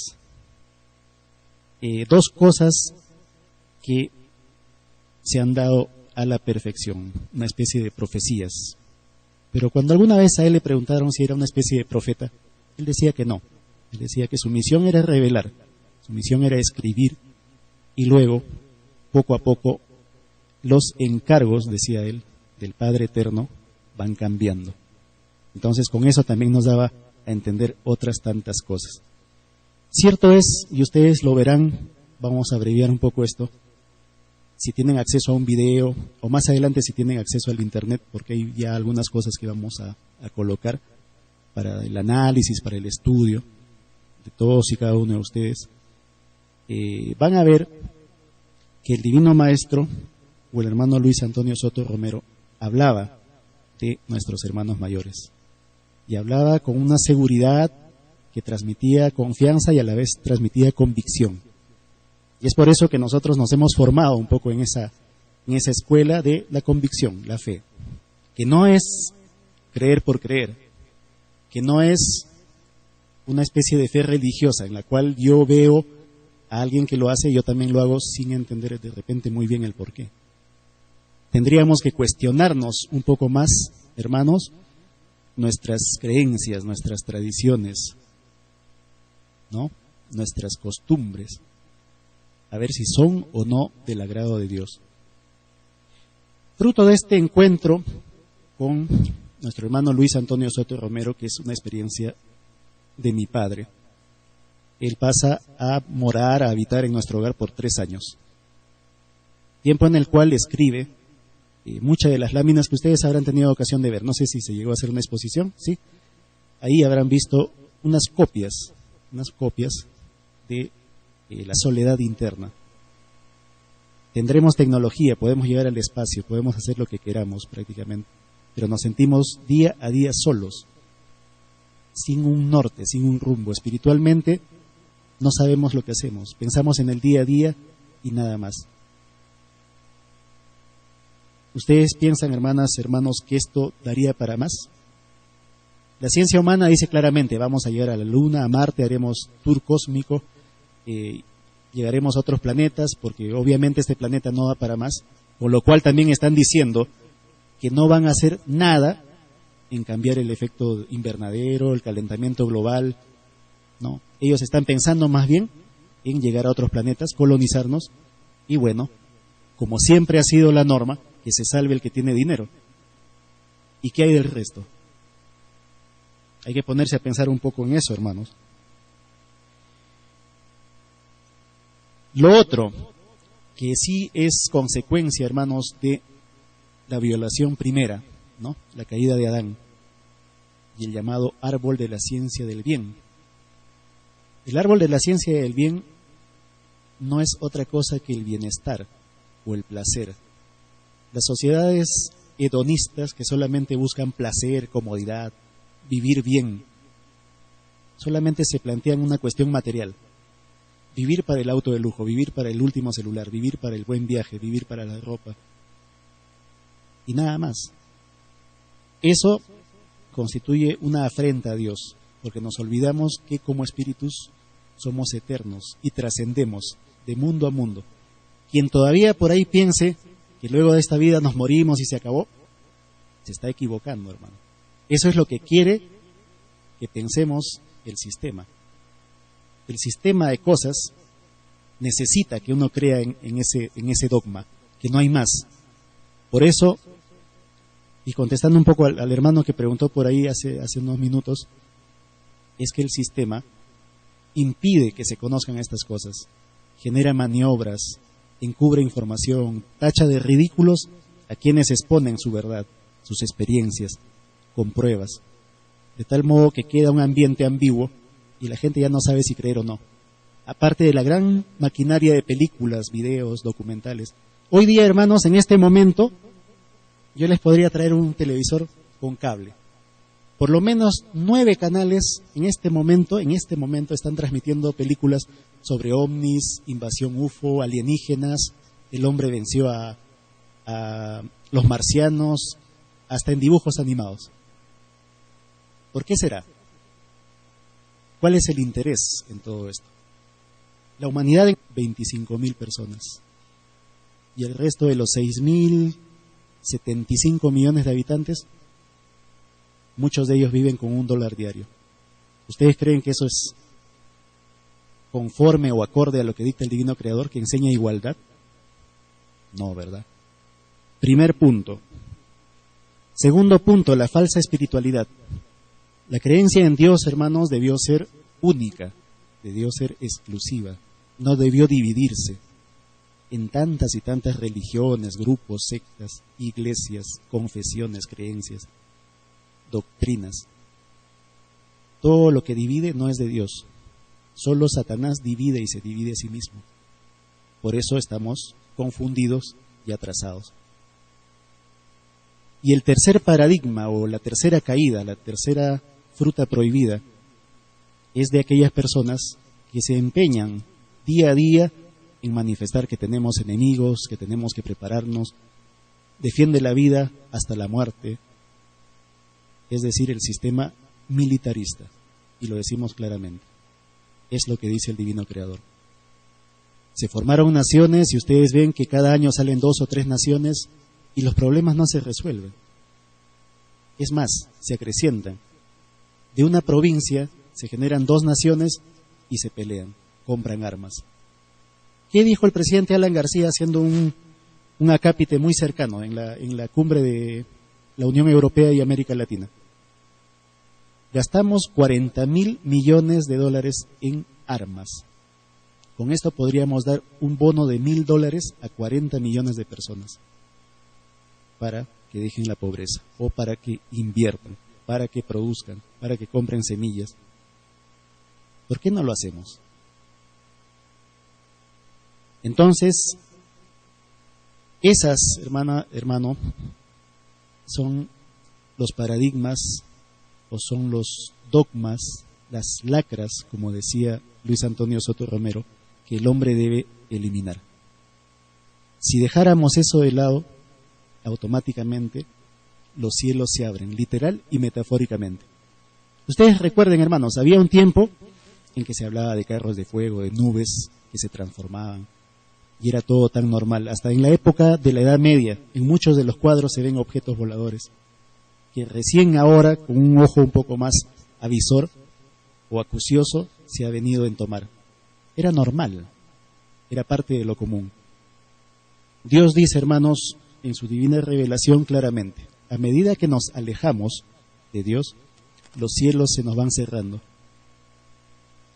2 cosas que se han dado a la perfección, una especie de profecías. Pero cuando alguna vez a él le preguntaron si era una especie de profeta, él decía que no. Él decía que su misión era revelar, su misión era escribir, y luego, poco a poco, los encargos, decía él, del Padre Eterno, van cambiando. Entonces, con eso también nos daba a entender otras tantas cosas. Cierto es, y ustedes lo verán, vamos a abreviar un poco esto, si tienen acceso a un video, o más adelante si tienen acceso al internet, porque hay ya algunas cosas que vamos a colocar para el análisis, para el estudio de todos y cada uno de ustedes, van a ver que el Divino Maestro, o el hermano Luis Antonio Soto Romero, hablaba de nuestros hermanos mayores, y hablaba con una seguridad que transmitía confianza y a la vez transmitía convicción. Y es por eso que nosotros nos hemos formado un poco en esa escuela de la convicción, la fe, que no es creer por creer, que no es una especie de fe religiosa en la cual yo veo a alguien que lo hace y yo también lo hago sin entender de repente muy bien el porqué. Tendríamos que cuestionarnos un poco más, hermanos, nuestras creencias, nuestras tradiciones, ¿no? Nuestras costumbres, a ver si son o no del agrado de Dios. Fruto de este encuentro con nuestro hermano Luis Antonio Soto Romero, que es una experiencia de mi padre, él pasa a morar, a habitar en nuestro hogar por 3 años. Tiempo en el cual escribe muchas de las láminas que ustedes habrán tenido ocasión de ver. No sé si se llegó a hacer una exposición, ¿sí? Ahí habrán visto unas copias de la soledad interna. Tendremos tecnología, podemos llegar al espacio, podemos hacer lo que queramos prácticamente, pero nos sentimos día a día solos, sin un norte, sin un rumbo. Espiritualmente no sabemos lo que hacemos, pensamos en el día a día y nada más. ¿Ustedes piensan, hermanas, hermanos, que esto daría para más? La ciencia humana dice claramente, vamos a llegar a la Luna, a Marte, haremos tour cósmico, llegaremos a otros planetas, porque obviamente este planeta no da para más, con lo cual también están diciendo que no van a hacer nada en cambiar el efecto invernadero, el calentamiento global, ¿no? Ellos están pensando más bien en llegar a otros planetas, colonizarnos, Y bueno, como siempre ha sido la norma, que se salve el que tiene dinero. ¿Y qué hay del resto? Hay que ponerse a pensar un poco en eso, hermanos. Lo otro, que sí es consecuencia, hermanos, de la violación primera, ¿no? La caída de Adán y el llamado árbol de la ciencia del bien. El árbol de la ciencia del bien no es otra cosa que el bienestar o el placer. Las sociedades hedonistas que solamente buscan placer, comodidad, vivir bien, solamente se plantean una cuestión material. Vivir para el auto de lujo, vivir para el último celular, vivir para el buen viaje, vivir para la ropa. Y nada más. Eso constituye una afrenta a Dios, porque nos olvidamos que como espíritus somos eternos y trascendemos de mundo a mundo. Quien todavía por ahí piense que luego de esta vida nos morimos y se acabó, se está equivocando, hermano. Eso es lo que quiere que pensemos el sistema. El sistema de cosas necesita que uno crea en ese dogma, que no hay más. Por eso, y contestando un poco al hermano que preguntó por ahí hace unos minutos, es que el sistema impide que se conozcan estas cosas, genera maniobras, encubre información, tacha de ridículos a quienes exponen su verdad, sus experiencias, con pruebas, de tal modo que queda un ambiente ambiguo y la gente ya no sabe si creer o no. Aparte de la gran maquinaria de películas, videos, documentales. Hoy día, hermanos, en este momento, yo les podría traer un televisor con cable. Por lo menos 9 canales en este momento están transmitiendo películas sobre ovnis, invasión UFO, alienígenas, el hombre venció a los marcianos, hasta en dibujos animados. ¿Por qué será? ¿Cuál es el interés en todo esto? La humanidad en 25.000 personas y el resto de los 6.075 millones de habitantes, muchos de ellos viven con $1 diario. ¿Ustedes creen que eso es conforme o acorde a lo que dicta el Divino Creador, que enseña igualdad? No, ¿verdad? Primer punto. Segundo punto, la falsa espiritualidad. La creencia en Dios, hermanos, debió ser única, debió ser exclusiva, no debió dividirse en tantas y tantas religiones, grupos, sectas, iglesias, confesiones, creencias, doctrinas. Todo lo que divide no es de Dios. Solo Satanás divide y se divide a sí mismo. Por eso estamos confundidos y atrasados. Y el tercer paradigma o la tercera caída, la tercera fruta prohibida, es de aquellas personas que se empeñan día a día en manifestar que tenemos enemigos, que tenemos que prepararnos, defiende la vida hasta la muerte, es decir, el sistema militarista, y lo decimos claramente, es lo que dice el Divino Creador. Se formaron naciones y ustedes ven que cada año salen 2 o 3 naciones y los problemas no se resuelven. Es más, se acrecientan. De una provincia se generan 2 naciones y se pelean, compran armas. ¿Qué dijo el presidente Alan García haciendo un acápite muy cercano en la cumbre de la Unión Europea y América Latina? Gastamos $40.000 millones en armas. Con esto podríamos dar un bono de $1.000 a 40 millones de personas para que dejen la pobreza o para que inviertan, para que produzcan, para que compren semillas. ¿Por qué no lo hacemos? Entonces, esas, hermano, son los paradigmas o son los dogmas, las lacras, como decía Luis Antonio Soto Romero, que el hombre debe eliminar. Si dejáramos eso de lado, automáticamente los cielos se abren, literal y metafóricamente. Ustedes recuerden, hermanos, había un tiempo en que se hablaba de carros de fuego, de nubes que se transformaban, y era todo tan normal. Hasta en la época de la Edad Media, en muchos de los cuadros se ven objetos voladores, que recién ahora, con un ojo un poco más avisor o acucioso, se ha venido a entomar. Era normal, era parte de lo común. Dios dice, hermanos, en su divina revelación claramente, a medida que nos alejamos de Dios, los cielos se nos van cerrando.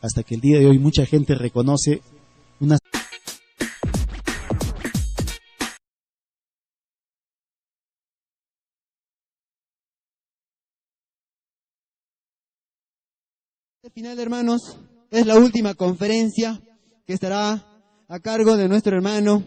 Hasta que el día de hoy mucha gente reconoce una... Al final, hermanos, es la última conferencia que estará a cargo de nuestro hermano,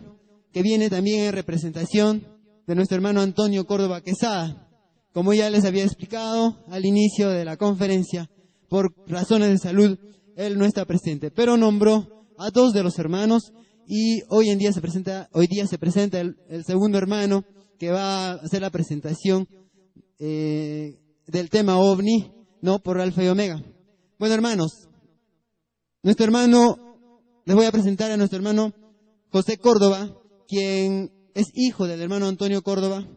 que viene también en representación de nuestro hermano Antonio Córdoba Quesada. Como ya les había explicado al inicio de la conferencia, por razones de salud, él no está presente, pero nombró a dos de los hermanos y hoy día se presenta el segundo hermano que va a hacer la presentación del tema OVNI, no por Alfa y Omega. Bueno, hermanos, les voy a presentar a nuestro hermano José Córdoba, quien es hijo del hermano Antonio Córdoba,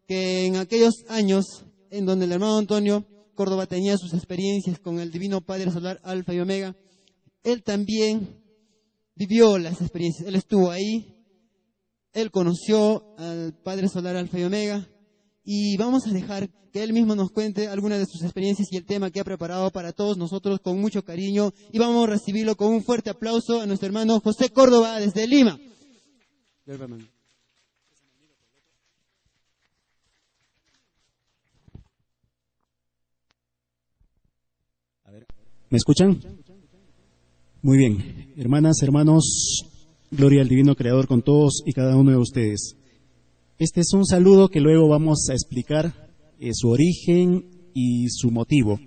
que en aquellos años en donde el hermano Antonio Córdoba tenía sus experiencias con el Divino Padre Solar Alfa y Omega, él también vivió las experiencias, él estuvo ahí, él conoció al Padre Solar Alfa y Omega, y vamos a dejar que él mismo nos cuente algunas de sus experiencias y el tema que ha preparado para todos nosotros con mucho cariño, y vamos a recibirlo con un fuerte aplauso a nuestro hermano José Córdoba desde Lima. ¿Me escuchan? Muy bien. Hermanas, hermanos, gloria al Divino Creador con todos y cada uno de ustedes. Este es un saludo que luego vamos a explicar su origen y su motivo.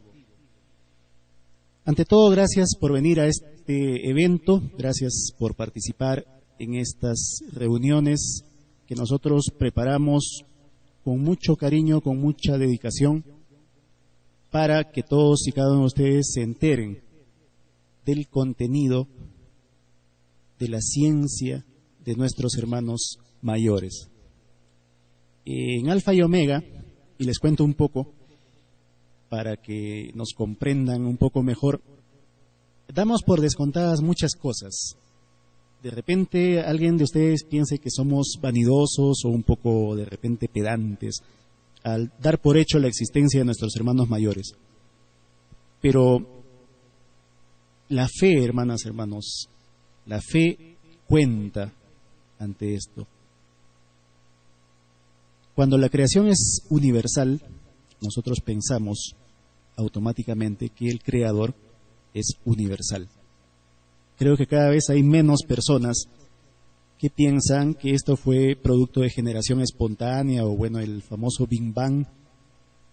Ante todo, gracias por venir a este evento, gracias por participar en estas reuniones que nosotros preparamos con mucho cariño, con mucha dedicación, para que todos y cada uno de ustedes se enteren del contenido de la ciencia de nuestros hermanos mayores. En Alfa y Omega, y les cuento un poco para que nos comprendan un poco mejor, damos por descontadas muchas cosas. De repente alguien de ustedes piense que somos vanidosos o un poco de repente pedantes al dar por hecho la existencia de nuestros hermanos mayores. Pero la fe, hermanas, hermanos, la fe cuenta ante esto. Cuando la creación es universal, nosotros pensamos automáticamente que el Creador es universal. Creo que cada vez hay menos personas que piensan que esto fue producto de generación espontánea o bueno, el famoso Big Bang,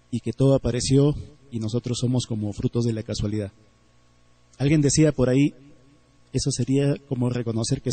y que todo apareció y nosotros somos como frutos de la casualidad. Alguien decía por ahí, eso sería como reconocer que